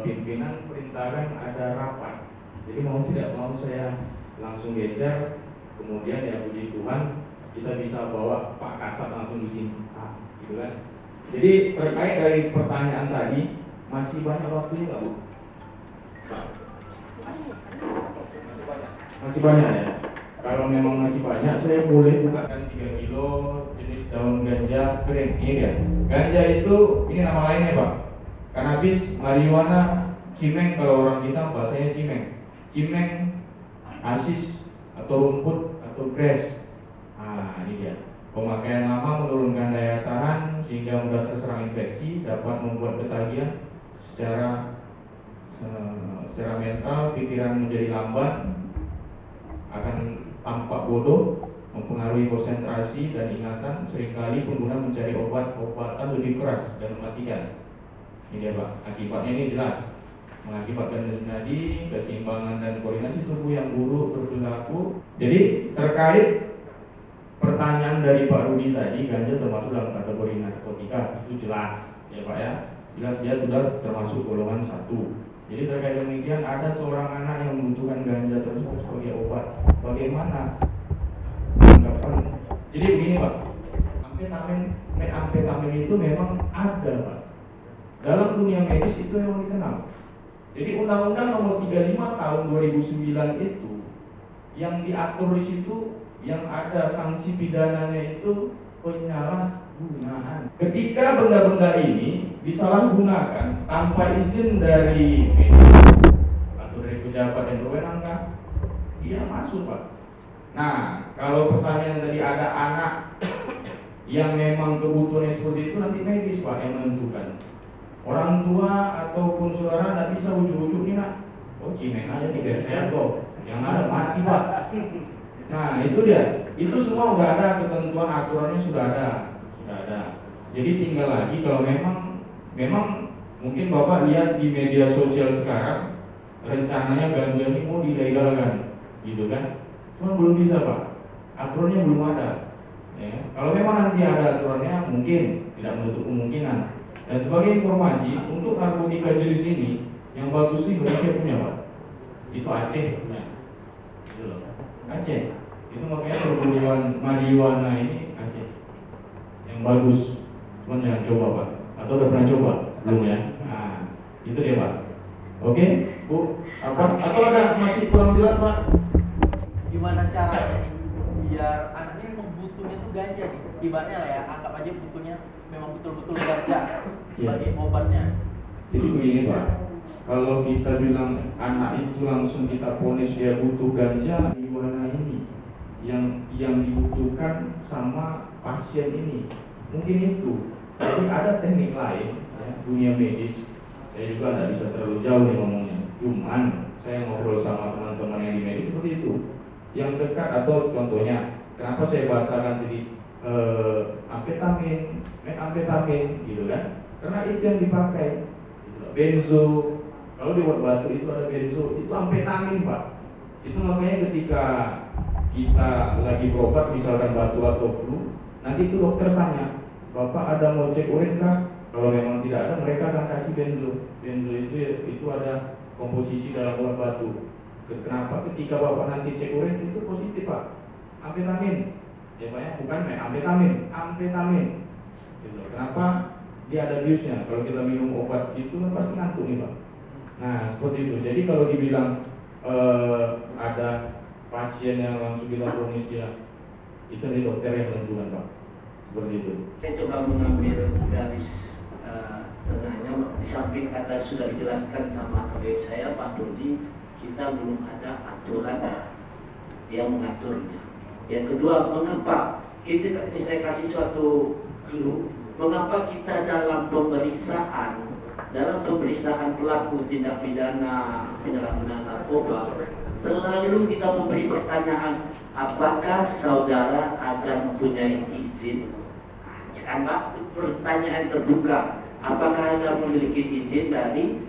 pimpinan perintahkan ada rapat. Jadi mau tidak mau saya langsung geser. Kemudian ya puji Tuhan kita bisa bawa Pak Kasat langsung di sini, gitu kan. Jadi terkait dari pertanyaan tadi, masih banyak waktunya nggak Bu? Masih banyak ya. Kalau memang masih banyak, saya boleh bukakan 3 kilo jenis daun ganja kering. Ini dia. Ganja itu ini nama lainnya Pak. Cannabis, marijuana, cimeng kalau orang kita bahasanya cimeng. Cimeng, asis atau rumput atau grass. Ini dia. Pemakaian lama menurunkan daya tahan sehingga mudah terserang infeksi, dapat membuat ketagihan secara mental, pikiran menjadi lambat, akan tampak bodoh, mempengaruhi konsentrasi dan ingatan. Seringkali pengguna mencari obat-obatan lebih keras dan mematikan. Ini dia Pak, akibatnya ini jelas, mengakibatkan nadi, keseimbangan dan koordinasi tubuh yang buruk berperilaku. Jadi terkait pertanyaan dari Pak Rudi tadi, ganja termasuk dalam kategori narkotika, itu jelas ya Pak ya, jelas dia sudah termasuk golongan 1. Jadi terkait demikian, ada seorang anak yang membutuhkan ganja tersebut sebagai obat. Bagaimana tanggapan? Jadi begini Pak, metamfetamin itu memang ada Pak. Dalam dunia medis itu memang dikenal. Jadi Undang-Undang Nomor 35 Tahun 2009 itu yang diatur di situ, yang ada sanksi pidananya itu penyalahgunaan. Ketika benda-benda ini disalahgunakan tanpa izin dari medis atau dari pejabat yang berwenang, dia masuk Pak. Nah, kalau pertanyaan tadi ada anak yang memang kebutuhannya seperti itu, nanti medis Pak yang menentukan. Orang tua ataupun saudara tidak bisa ujuk-ujuk nih nak, oh cimeng aja nih biar sehat kok, yang ada mati Pak. Nah itu dia, itu semua sudah ada, ketentuan aturannya sudah ada. Jadi tinggal lagi kalau memang mungkin Bapak lihat di media sosial sekarang rencananya ganja ini mau dilegalkan, gitu kan? Cuma belum bisa Pak, aturannya belum ada. Ya. Kalau memang nanti ada aturannya, mungkin tidak menutup kemungkinan. Dan sebagai informasi, untuk narkotika jenis ini yang bagus nih Indonesia punya Pak, itu Aceh punya. Aceh, itu makanya perguruan marijuana ini Aceh yang bagus. Cuman jangan coba Pak, atau udah pernah coba? Belum ya? Nah, itu dia Pak. Oke, Bu, atau ada masih kurang jelas Pak? Gimana caranya biar anaknya memang butuhnya tuh ganja nih, ibaratnya lah ya, anggap aja butuhnya memang betul-betul ganja sebagai obatnya. Jadi begini Pak, kalau kita bilang anak itu langsung kita vonis dia butuh ganja, marijuana ini yang dibutuhkan sama pasien ini, mungkin itu. Jadi ada teknik lain ya, dunia medis. Saya juga tidak bisa terlalu jauh nih ngomongnya. Cuman saya ngobrol sama teman-teman yang di medis seperti itu. Yang dekat atau contohnya, kenapa saya bahasakan tadi amfetamin, metamfetamin, gitu kan? Karena itu yang dipakai. Benzo, kalau di obat batu itu ada benzo, itu amfetamin Pak. Itu makanya ketika kita lagi berobat misalkan batu atau flu, nanti itu dokter tanya, Bapak ada mau cek urin kah? Kalau memang tidak ada, mereka akan kasih benzo. Benzo itu ada komposisi dalam obat batu. Kenapa? Ketika Bapak nanti cek urin itu positif Pak, amfetamin. Ya Pak ya, bukan amfetamin. Gitu. Kenapa? Dia ada biusnya. Kalau kita minum obat itu kan pasti ngantuk nih Pak. Nah seperti itu. Jadi kalau dibilang ada pasien yang langsung kita vonis dia, itu dari dokter yang menentukan Pak. Seperti itu. Saya coba mengambil garis tengahnya di samping kata sudah dijelaskan sama kollega saya Pak Dodi, kita belum ada aturan yang mengaturnya. Yang kedua, mengapa kita, ini saya kasih suatu clue, mengapa kita dalam pemeriksaan pelaku tindak pidana penyalahgunaan narkoba selalu kita memberi pertanyaan, apakah saudara ada mempunyai izin? Ya kan Pak, pertanyaan terbuka, apakah Anda memiliki izin dari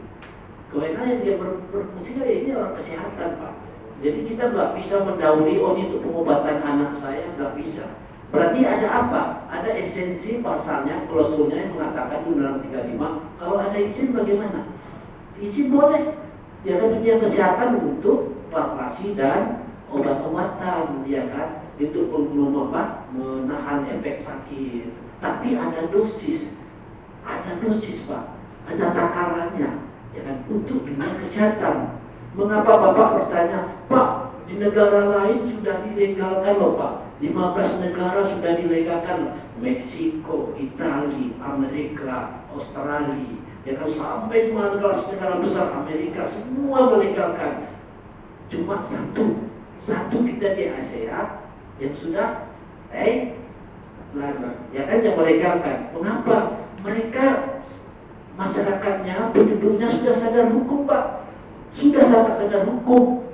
kewenangan yang dia berfungsi dari ini orang kesehatan Pak. Jadi kita nggak bisa mendahului, oh itu pengobatan anak saya, nggak bisa. Berarti ada apa? Ada esensi pasalnya, klausulnya yang mengatakan di Undang-Undang 35, kalau ada izin bagaimana? Izin boleh. Ya kan, dunia kesehatan untuk farmasi dan obat-obatan, ya kan, itu menahan efek sakit. Tapi ada dosis Pak, ada takarannya, ya kan, untuk dunia kesehatan. Mengapa Bapak bertanya, Pak, di negara lain sudah dilegalkan loh Pak, 15 negara sudah dilegalkan, Meksiko, Italia, Amerika, Australia, ya kan, sampai 5 negara besar Amerika semua melegalkan. Cuma satu kita di Asia yang sudah ya kan, yang melegalkan. Mengapa? Mereka masyarakatnya, penduduknya sudah sadar hukum Pak, sudah sangat sadar hukum.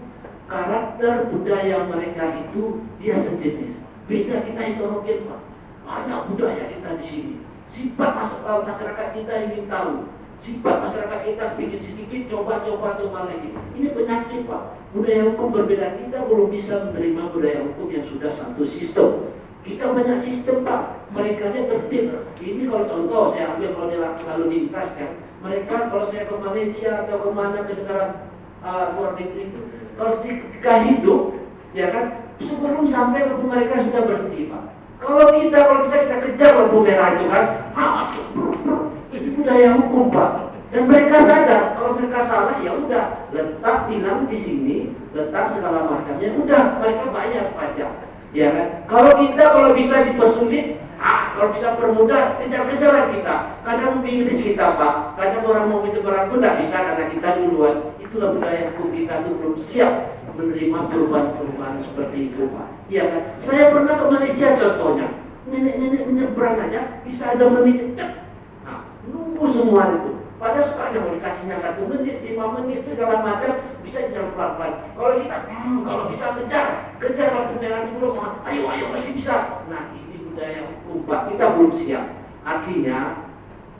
Karakter budaya mereka itu dia sejenis. Beda kita heterogen Pak. Banyak budaya kita di sini. Sifat masyarakat kita ingin tahu. Sifat masyarakat kita bikin sedikit, coba lagi. Ini penyakit Pak. Budaya hukum berbeda, kita belum bisa menerima budaya hukum yang sudah satu sistem. Kita banyak sistem Pak. Mereka tertib. Ini kalau contoh saya ambil, kalau dia lalu lintas kan, mereka kalau saya ke Malaysia atau kemana ke negara luar negeri itu, kalau ketika hidup, ya kan, sebelum sampai lampu mereka sudah berhenti Pak. Kalau bisa kita kejar lampu merah itu kan, ini budaya hukum Pak. Dan mereka sadar kalau mereka salah, ya udah, letak tilang di sini, letak segala macamnya, udah mereka bayar pajak, ya kan. Kalau bisa dipersulit, kalau bisa permudah, kejar-kejaran kita. Kadang miris kita Pak, kadang orang mau minta barang pun tidak bisa karena kita duluan. Itulah budaya hukum kita itu belum siap menerima perubahan-perubahan seperti itu Pak. Iya kan? Saya pernah ke Malaysia contohnya, nenek-nenek menyeberang aja bisa ada menit, nunggu semua itu. Padahal sukanya mau dikasihnya 1 menit, 5 menit, segala macam, bisa jalan pelan-pelan. Kalau kita, kalau bisa kejar waktu merah sebelum, ayo masih bisa. Nah ini budaya hukum Pak, kita belum siap. Artinya,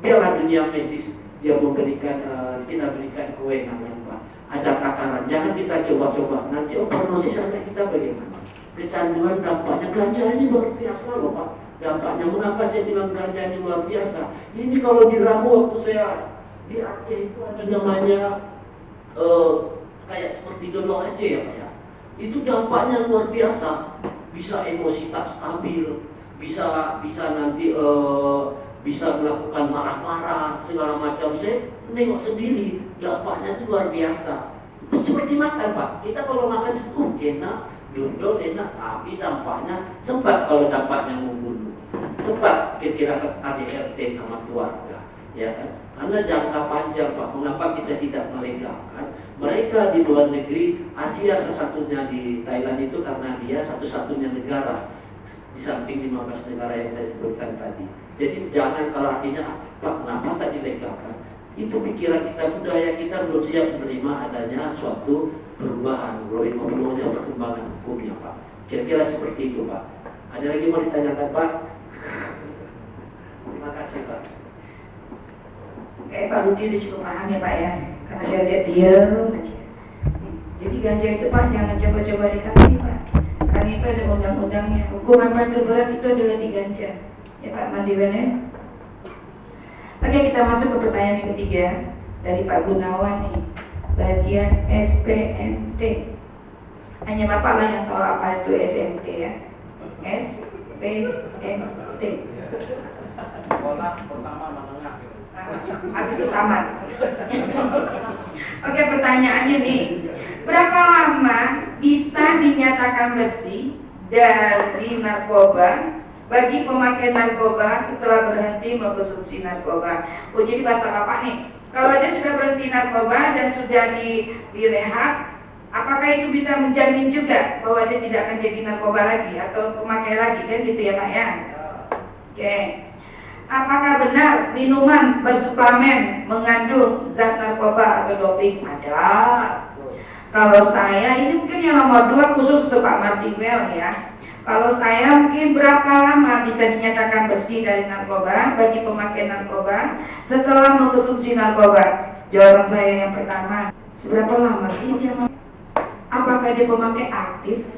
biarlah dunia medis dia kita berikan kewenangan Pak. Ada takaran, jangan kita coba-coba. Nanti prognosis sampai kita bagaimana? Kecanduan dampaknya, ganja ini luar biasa loh Pak. Dampaknya, mengapa saya bilang ganja ini luar biasa? Ini kalau diramu waktu saya di Aceh itu ada namanya kayak seperti dodol Aceh ya Pak ya. Itu dampaknya luar biasa. Bisa emosi tak stabil, bisa nanti bisa melakukan marah-marah segala macam. Saya nengok sendiri, dampaknya itu luar biasa. Seperti makan Pak, kita kalau makan itu enak, dodol enak, tapi dampaknya sempat, kalau dampaknya membunuh, sempat kira-kira ADRT sama keluarga, ya kan? Karena jangka panjang Pak. Mengapa kita tidak melegalkan? Mereka di luar negeri, Asia satu-satunya di Thailand itu karena dia satu-satunya negara di samping 15 negara yang saya sebutkan tadi. Jadi jangan kalau artinya Pak, kenapa tak dilegalkan? Itu pikiran kita, budaya kita belum siap menerima adanya suatu perubahan, perlunya perkembangan hukumnya Pak. Kira-kira seperti itu Pak. Ada lagi mau ditanyakan Pak? Terima kasih Pak. Oke, Pak Rudi udah cukup paham ya Pak ya, karena saya lihat diam aja. Jadi ganja itu Pak jangan coba-coba dikasih Pak, karena itu ada undang-undangnya. Hukuman paling terberat itu adalah di ganja. Ya Pak Mandiban ya. Oke, kita masuk ke pertanyaan yang ketiga dari Pak Gunawan nih, bagian SPMT. Hanya Bapak lah yang tahu apa itu SMT ya. SPMT. Sekolah pertama menengah gitu. Habis itu tamat. Oke, pertanyaannya nih, berapa lama bisa dinyatakan bersih dari narkoba bagi pemakai narkoba setelah berhenti mengkonsumsi narkoba. Oh, jadi bahasa Bapak nih, kalau dia sudah berhenti narkoba dan sudah direhab, apakah itu bisa menjamin juga bahwa dia tidak akan jadi narkoba lagi atau pemakai lagi, kan gitu ya Pak ya? Oke. Apakah benar minuman bersuplemen mengandung zat narkoba atau doping? Ada. Kalau saya, ini mungkin yang nomor 2 khusus untuk Pak Martiwel ya. Kalau saya mungkin berapa lama bisa dinyatakan bersih dari narkoba bagi pemakai narkoba setelah mengkonsumsi narkoba? Jawaban saya yang pertama, seberapa lama sih dia? Apakah dia pemakai aktif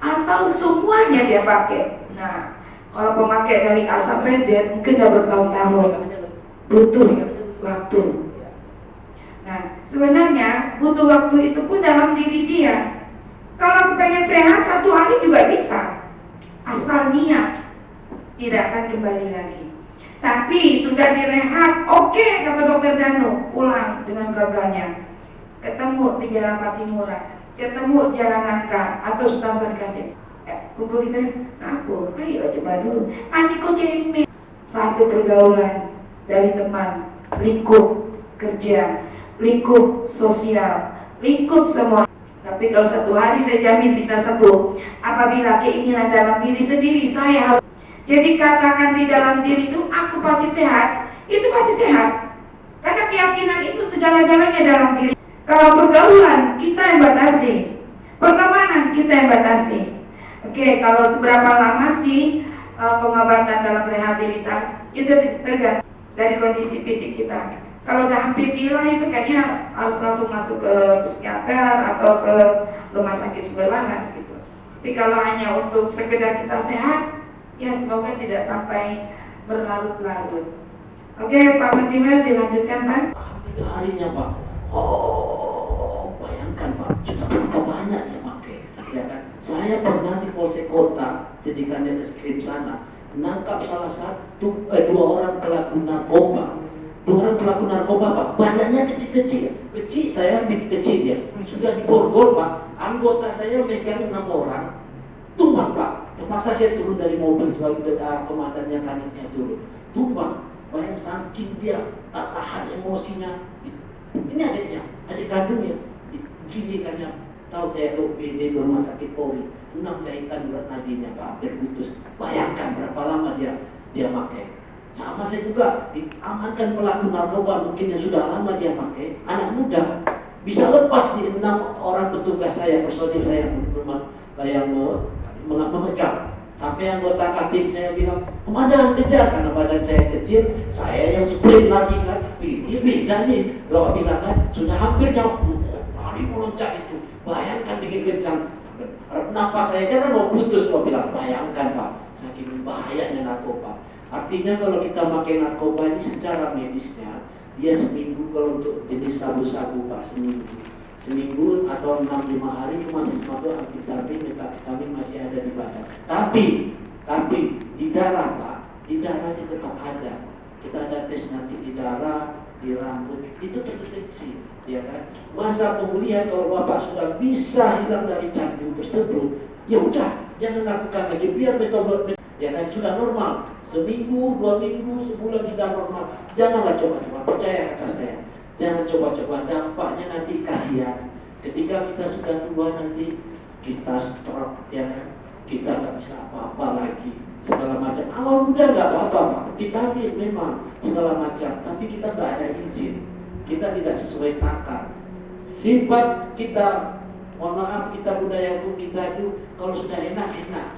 atau semuanya dia pakai? Nah, kalau pemakai dari A sampai Z mungkin udah bertahun-tahun, butuh waktu. Nah, sebenarnya butuh waktu itu pun dalam diri dia. Kalau pengen sehat 1 hari juga bisa, asal niat, tidak akan kembali lagi. Tapi sudah direhab, oke, kata dokter Danu, pulang dengan gagahnya. Ketemu di Jalan Patimura, ketemu Jalan Nangka atau Sultan Kasih. Kumpul kita, aku, ayo coba dulu. Aniko cemil, satu pergaulan dari teman, lingkup kerja, lingkup sosial, lingkup semua. Tapi kalau 1 hari saya jamin bisa sembuh apabila keinginan dalam diri sendiri saya harus. Jadi katakan di dalam diri itu aku pasti sehat, itu pasti sehat. Karena keyakinan itu segala-galanya dalam diri. Kalau pergaulan kita yang batasi, pertemanan kita yang batasi. Oke, kalau seberapa lama sih pengobatan dalam rehabilitas itu tergantung dari kondisi fisik kita. Kalau udah hampir gila itu kayaknya harus langsung masuk ke psikiater atau ke rumah sakit sumber waras gitu. Tapi kalau hanya untuk sekedar kita sehat, ya semoga tidak sampai berlarut-larut. Oke, Pak Martiwel dilanjutkan Pak. 3 harinya Pak. Oh, bayangkan Pak, sudah berapa banyak yang pakai, ya kan? Saya pernah di Polsek Kota, jadikan di reskrim sana, menangkap salah satu 2 orang pelaku narkoba. 2 orang pelaku narkoba Pak, badannya kecil-kecil, saya bikin kecil ya, sudah diborgol Pak. Anggota saya megang 6 orang, tumbang Pak. Terpaksa saya turun dari mobil sebagai komandannya kanitnya turun, tumbang. Bayang saking dia tak tahan emosinya. Ini adiknya, adik kandungnya, gini kan tahu saya OPD di rumah sakit Polri, 6 jahitan berat nadinya Pak, hampir putus. Bayangkan berapa lama dia pakai. Sama saya juga diamankan pelaku narkoba mungkin yang sudah lama dia pakai, anak muda bisa lepas di 6 orang petugas saya, personil saya yang memegang. Sampai anggota Katim saya bilang, komandan kejar, karena badan saya kecil, saya yang sprint lagi kan, ini beda nih. Kalau bilang kan, sudah hampir jauh, lari meloncat itu, bayangkan sedikit kencang, napas saya kan mau putus, kalau bilang, bayangkan Pak, saking bahayanya narkoba. Artinya kalau kita pakai narkoba ini secara medisnya, dia seminggu kalau untuk jenis sabu-sabu Pak, seminggu atau 6-5 hari itu masih masuk amfetamin, metafetamin masih ada di badan. Tapi di darah Pak, di darahnya tetap ada. Kita ada tes nanti di darah, di rambut, itu terdeteksi, ya kan? Masa pemulihan kalau Bapak sudah bisa hilang dari candu tersebut, ya udah, jangan lakukan lagi, biar metabolisme ya kan sudah normal. Seminggu, 2 minggu, sebulan sudah normal. Janganlah coba-coba, percaya kata saya. Jangan coba-coba, dampaknya nanti kasihan. Ketika kita sudah tua nanti kita stroke, ya kan? Kita nggak bisa apa-apa lagi, segala macam. Awal muda nggak apa-apa, Pak. Vitamin memang segala macam, tapi kita nggak ada izin. Kita tidak sesuai takar. Sifat kita, mohon maaf, kita budaya hukum kita itu kalau sudah enak,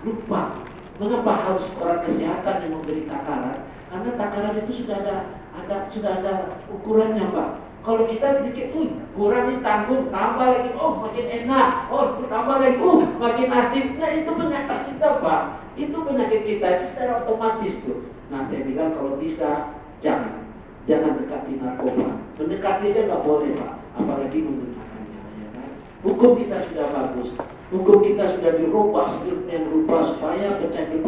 lupa. Mengapa harus orang kesehatan yang memberi takaran? Karena takaran itu sudah ada ukurannya, Pak. Kalau kita sedikit, kurang ditanggung, tambah lagi, makin enak, tambah lagi, makin asik. Nah itu penyakit kita, Pak. Itu penyakit kita, itu secara otomatis tuh. Nah saya bilang kalau bisa, jangan dekati narkoba. Mendekati aja nggak boleh, Pak. Apalagi menggunakannya, ya kan? Hukum kita sudah bagus. Hukum kita sudah dirubah sedemikian rupa supaya pecandu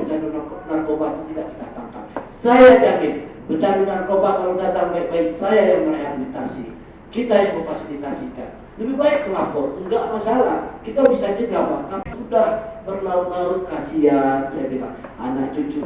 narkoba itu tidak kita tangkap. Saya jamin, pecandu narkoba kalau datang baik-baik, saya yang merehabilitasi, kita yang memfasilitasikan. Lebih baik melapor, enggak masalah. Kita bisa cegah Pak. sudah berlarut-larut, kasihan. Saya bilang, anak cucu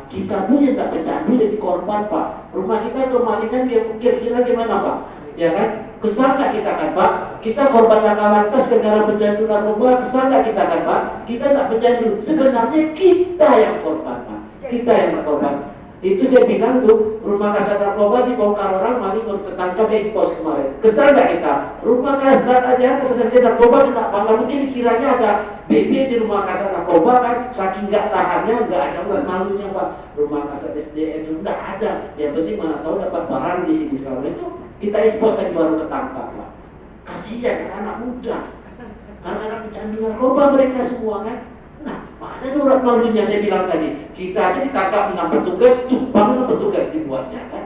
kita pun yang tak pecandu jadi korban Pak. Rumah kita kemalingan dia kira-kira gimana Pak? Ya kan? Kesal nggak kita kan Pak? Kita korban laka lantas negara pecandu narkoba, kesal nggak kita kan Pak? Kita nggak pecandu, sebenarnya kita yang korban Pak. Kita yang korban. Itu saya bilang tuh, rumah kasat narkoba dibongkar orang, maling baru tertangkap ekspos kemarin. Kesal nggak kita? Rumah kasat aja, kasat narkoba kena nggak mungkin kiranya ada BB di rumah kasat narkoba kan, saking nggak tahannya, nggak ada urat malunya Pak. Rumah kasat SDM itu nggak ada. Yang penting mana tahu dapat barang di sini sekarang itu kita ekspos kan baru ketangkap Pak. Kasihan anak muda, karena pecandu narkoba mereka semua kan. Nah, mana urat malunya saya bilang tadi. Kita aja ditangkap dengan petugas, tumpang dengan petugas dibuatnya kan.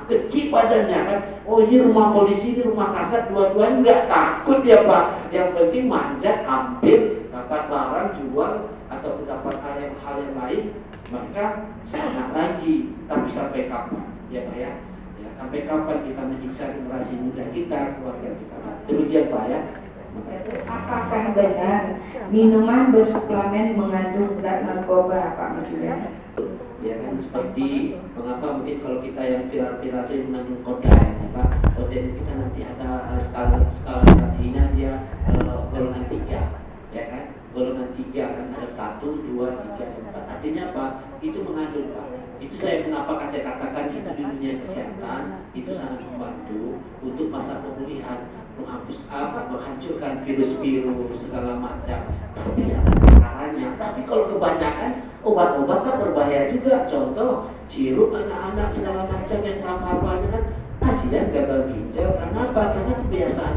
Kecil badannya kan. Oh ini rumah polisi, ini rumah kasat, dua-duanya nggak takut ya Pak. Yang penting manjat, ambil, dapat barang, jual, atau dapat hal yang lain, maka sangat lagi. Tapi sampai kapan ya Pak ya? Sampai kapan kita menyiksa generasi muda kita, keluarga kita? Demikian Pak ya. Apakah benar minuman bersuplemen mengandung zat narkoba Pak Madura? Ya kan, seperti mengapa mungkin kalau kita yang viral-viral itu mengandung kodain ya Pak. Kodain itu kan nanti ada skalarisasinya dia golongan 3 ya kan, golongan 3 kan ada 1, 2, 3, 4. Artinya apa? Itu mengandung Pak. Itu mengapa saya katakan itu di dunia kesehatan itu sangat membantu untuk masa pemulihan, menghapus menghancurkan virus-virus segala macam. Tapi ada caranya. Tapi kalau kebanyakan obat-obat kan berbahaya juga. Contoh sirup anak-anak segala macam yang apa-apanya kan kasihan gagal ginjal. Karena apa? Karena kebiasaan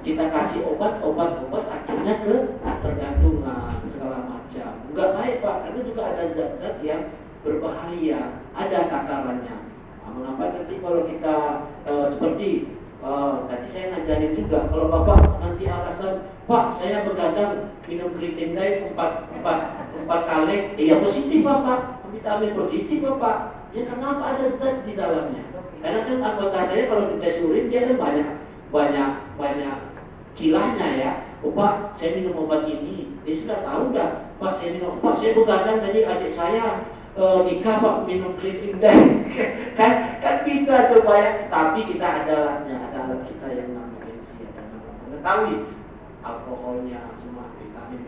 kita kasih obat akhirnya ke tergantungan segala macam. Enggak baik Pak, karena juga ada zat-zat yang berbahaya, ada takarannya. Mengapa nanti kalau kita seperti tadi saya ngajarin juga, kalau Bapak nanti alasan, Pak saya begadang minum creatine diet 4 kali, ya positif Bapak, vitamin positif Bapak. Ya kenapa ada zat di dalamnya? Karena kan anggota saya kalau dites urin dia kan banyak kilahnya ya. Oh Pak, saya minum obat ini, dia sudah tahu dah. Pak saya begadang tadi adik saya nikah Pak minum creatine diet. kan bisa tuh Pak ya. Tapi kita ada alatnya, ada alat kita yang namanya mengetahui alkoholnya, semua vitamin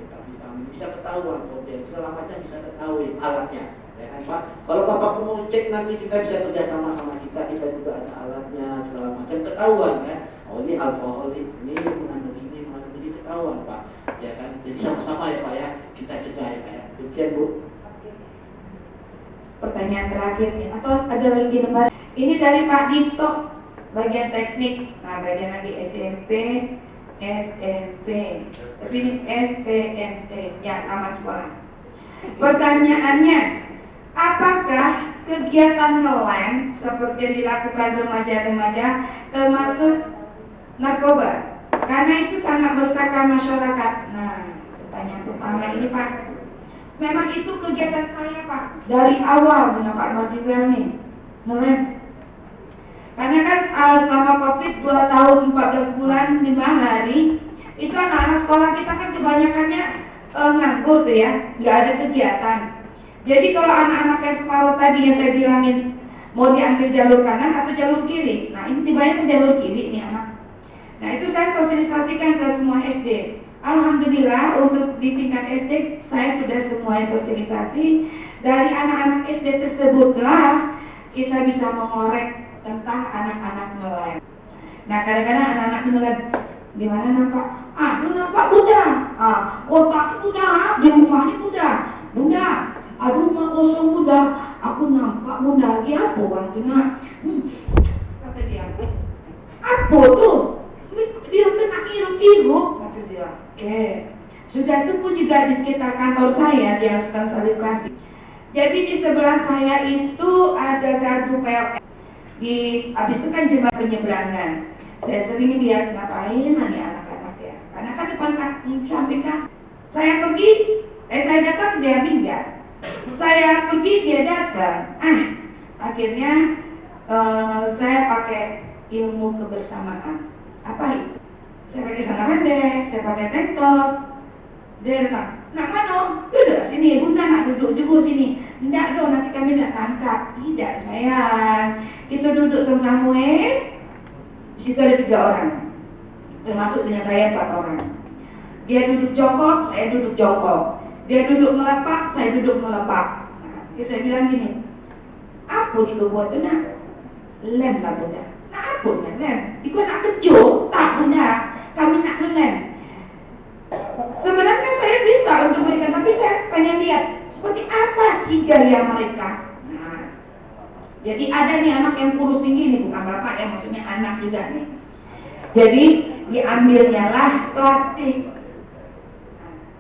bisa ketahuan, kemudian segala macam bisa ketahui alatnya. Ya kan Pak? Kalau Bapak mau cek nanti kita bisa kerjasama sama kita juga ada alatnya segala macam ketahuan kan. Oh ini alkohol ini mengandung ini ketahuan Pak. Ya kan? Jadi sama-sama ya Pak ya kita cegah ya Pak ya. Demikian Bu. Pertanyaan terakhir atau ada lagi lembar? Ini dari Pak Dito, bagian teknik. Nah, bagian lagi SMP, tapi ini SPMT, ya taman sekolah. Pertanyaannya, apakah kegiatan ngelem seperti yang dilakukan remaja-remaja termasuk narkoba? Karena itu sangat meresahkan masyarakat. Nah, pertanyaan pertama ini Pak. Memang itu kegiatan saya Pak, dari awal dengan Pak Madura nih, ngelem. Karena kan selama COVID 2 tahun 14 bulan 5 hari, itu anak-anak sekolah kita kan kebanyakannya nganggur tuh ya, nggak ada kegiatan. Jadi kalau anak-anak yang separuh tadi yang saya bilangin mau diambil jalur kanan atau jalur kiri, nah ini dibayar ke jalur kiri nih anak. Nah itu saya sosialisasikan ke semua SD. Alhamdulillah untuk di tingkat SD saya sudah semua sosialisasi. Dari anak-anak SD tersebutlah kita bisa mengorek tentang anak-anak ngelem. Nah kadang-kadang anak-anak ngelem, gimana nampak? Lu nampak bunda? Kotak bunda, di rumahnya bunda. Aduh mah kosong bunda, aku nampak bunda lagi apa waktu nak? Kata dia, apa tuh? Dia kena iruk-iruk, kata dia. Oke, sudah itu pun juga di sekitar kantor saya dia harus sosialisasi. Jadi di sebelah saya itu ada gardu PLN. Habis itu kan jembatan penyeberangan. Saya sering lihat ngapain nih anak-anak ya. Karena kan depan samping kan. Saya pergi, saya datang dia minggat. Saya pergi dia datang. Akhirnya saya pakai ilmu kebersamaan. Apa itu? Saya pakai celana pendek, saya pakai tank top. Dia datang, nak mana? Duduk sini, bunda nak duduk juga sini. Enggak dong, nanti kami nak tangkap. Tidak sayang, kita duduk sama-sama Di situ ada 3 orang, termasuk dengan saya 4 orang. Dia duduk jongkok, saya duduk jongkok. Dia duduk melepak, saya duduk melepak. Nah, saya bilang gini, apa ni kau buat tu nak? Lem lah bunda. Nak apa nak lem? Ikut nak kejut? Tak bunda, kami nak lem. Sebenarnya saya bisa untuk berikan, tapi saya pengen lihat seperti apa sih gaya mereka. Nah, jadi ada nih anak yang kurus tinggi nih, bukan bapak ya, maksudnya anak juga nih. Jadi diambilnya lah plastik.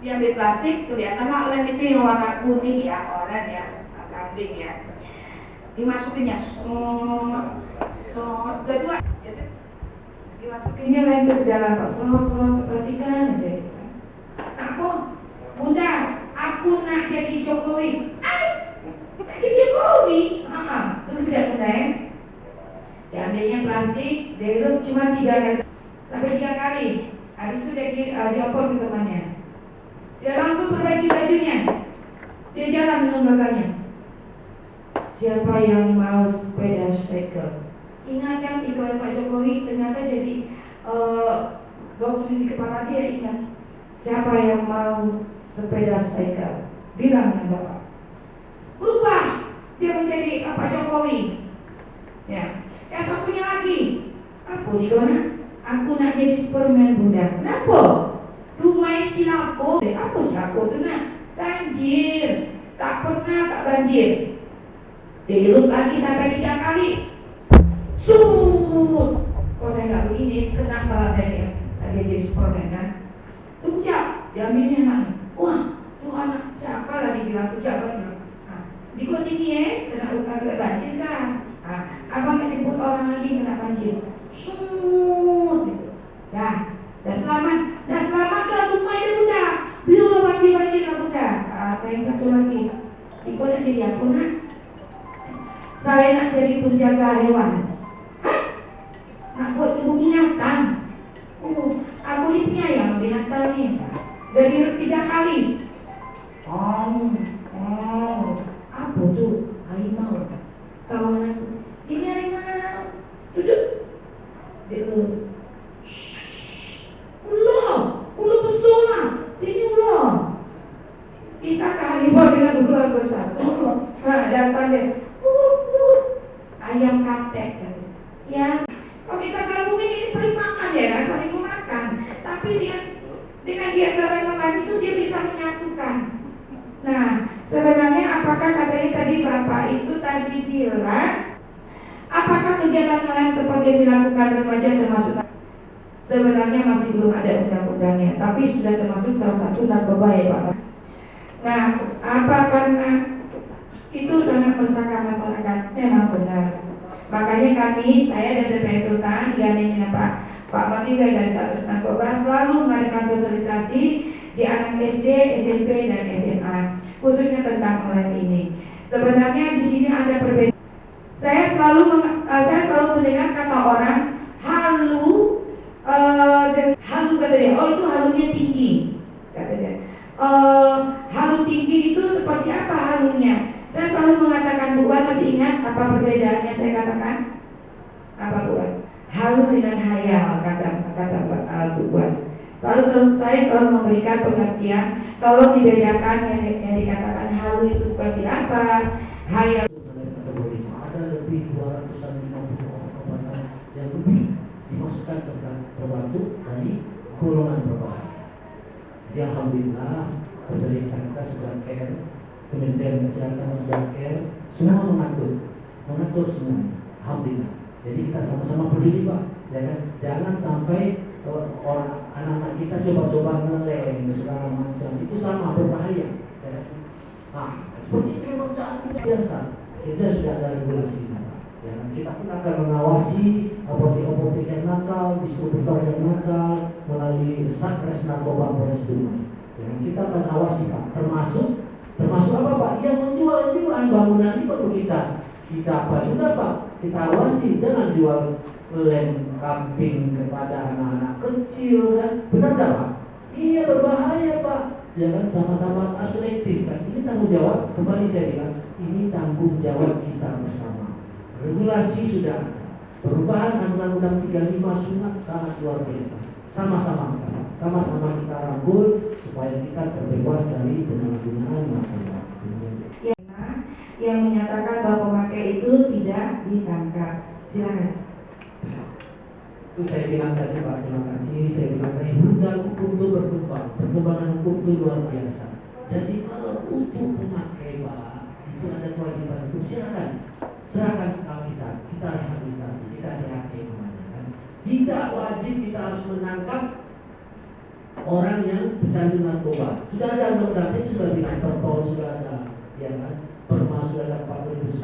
Diambil plastik, kelihatanlah lem itu yang warna kuning ya, oranye ya, kambing ya. Dimasukinnya, kedua, dimasukinnya lem ke dalam, sepertikan aja. Aku, bunda, aku nak jadi Jokowi. Nak jadi Jokowi? Itu kerja bunda ya. Diambilnya plastik, dihirup cuma 3 kali. Sampai 3 kali. Habis itu diopor ke temannya. Dia langsung perbaiki bajunya. Dia jalan dengan baganya. Siapa yang mau sepeda cycle? Ingat kan iklan Pak Jokowi ternyata jadi doktrin di kepala dia, ingat. Siapa yang mau sepeda cycle? Bilang dengan Bapak. Berubah dia menjadi Pak Jokowi. Ya. Yang satunya lagi, apa di kona? Aku nak jadi Superman bunda. Kenapa? Rumah Cilako. Apa Cilako tu nak? Banjir. Tak pernah tak banjir. Dihirup lagi sampai 3 kali. Kok saya nggak begini? Kena kepala saya dia jadi Superman kan? Ucap, diambilnya mana? Wah, tuh anak siapa lah dibilang ucap kan? Di kos sini kena banjir kan? Abang nak jemput orang lagi kena banjir. Gitu. Dah selamat dah rumah dia bunda. Belum banjir lah bunda. Kata yang satu lagi, Iko nak jadi apa nak? Saya nak jadi penjaga hewan. Nak buat kebun binatang. Aku ni penyayang binatang ni. Dah dihirup 3 kali. Apa tu? Harimau. Kawan aku. Sini harimau. Duduk. Terus. Ular besar. Sini ular. Bisakah harimau dengan ular besar? Datang dia. Ayam katek. Ya. Kalau kita gabungin ini pelit makan ya kan, saling memakan. Tapi dengan dia makan itu dia bisa menyatukan. Nah, sebenarnya apakah katanya tadi Bapak itu tadi bilang, apakah kegiatan lain seperti yang dilakukan remaja termasuk? Sebenarnya masih belum ada undang-undangnya, tapi sudah termasuk salah satu narkoba ya Pak. Nah, apa karena itu sangat meresahkan masyarakat? Memang benar. Makanya kami, saya dan DPR Sultan digandeng dengan Pak Mardiga dan Satgas Narkoba selalu mengadakan sosialisasi di anak SD, SMP dan SMA, khususnya tentang online ini. Sebenarnya di sini ada perbedaan. Saya selalu mendengar kata orang halu, halu katanya. Oh itu halunya tinggi, katanya. Halu tinggi itu seperti apa halunya? Saya selalu mengatakan, Bu Wan masih ingat apa perbedaannya saya katakan? Apa Bu Wan? Halu dengan hayal, kata Bu Wan. Saya selalu memberikan pengertian kalau dibedakan yang dikatakan halu itu seperti apa, hayal. Ada lebih 250 obat yang lebih dimasukkan terbantu dari golongan berbahaya. Jadi alhamdulillah pemerintah kita sudah care, Kementerian Kesehatan sudah care, semua mengatur semuanya. Alhamdulillah. Jadi kita sama-sama peduli Pak, jangan sampai orang anak-anak kita coba-coba ngeleng segala macam, itu sama berbahaya. Nah, seperti itu memang cara biasa. Kita sudah ada regulasinya Pak. Kita pun akan mengawasi apotek-apotek yang nakal, distributor yang nakal melalui Satgas Narkoba Polres Dumai. Kita akan awasi Pak, termasuk apa Pak? Yang menjual bahan bangunan ini perlu kita apa juga Pak? Kita awasi, jangan jual lem kambing kepada anak-anak kecil kan? Benar tak Pak? Iya berbahaya Pak. ya kan, sama-sama selektif kan. Ini tanggung jawab, kembali saya bilang, ini tanggung jawab kita bersama. Regulasi sudah ada, perubahan Undang-Undang 35 sangat luar biasa. Sama-sama kita rangkul supaya kita terbebas dari penyalahgunaan narkoba. Yang menyatakan bahwa pemakai itu tidak ditangkap. Silakan. Itu saya bilang tadi Pak, terima kasih. Saya bilang tadi budaya hukum itu berkembang, perkembangan hukum itu luar biasa. Jadi kalau untuk pemakai Pak itu ada kewajiban hukum, silakan serahkan ke kita rehabilitasi, kita DHT namanya kan. Tidak wajib kita harus menangkap orang yang pecandu narkoba. Sudah ada undang-undang, saya sudah bilang, Perpol sudah ada, ya kan, Perma sudah ada 49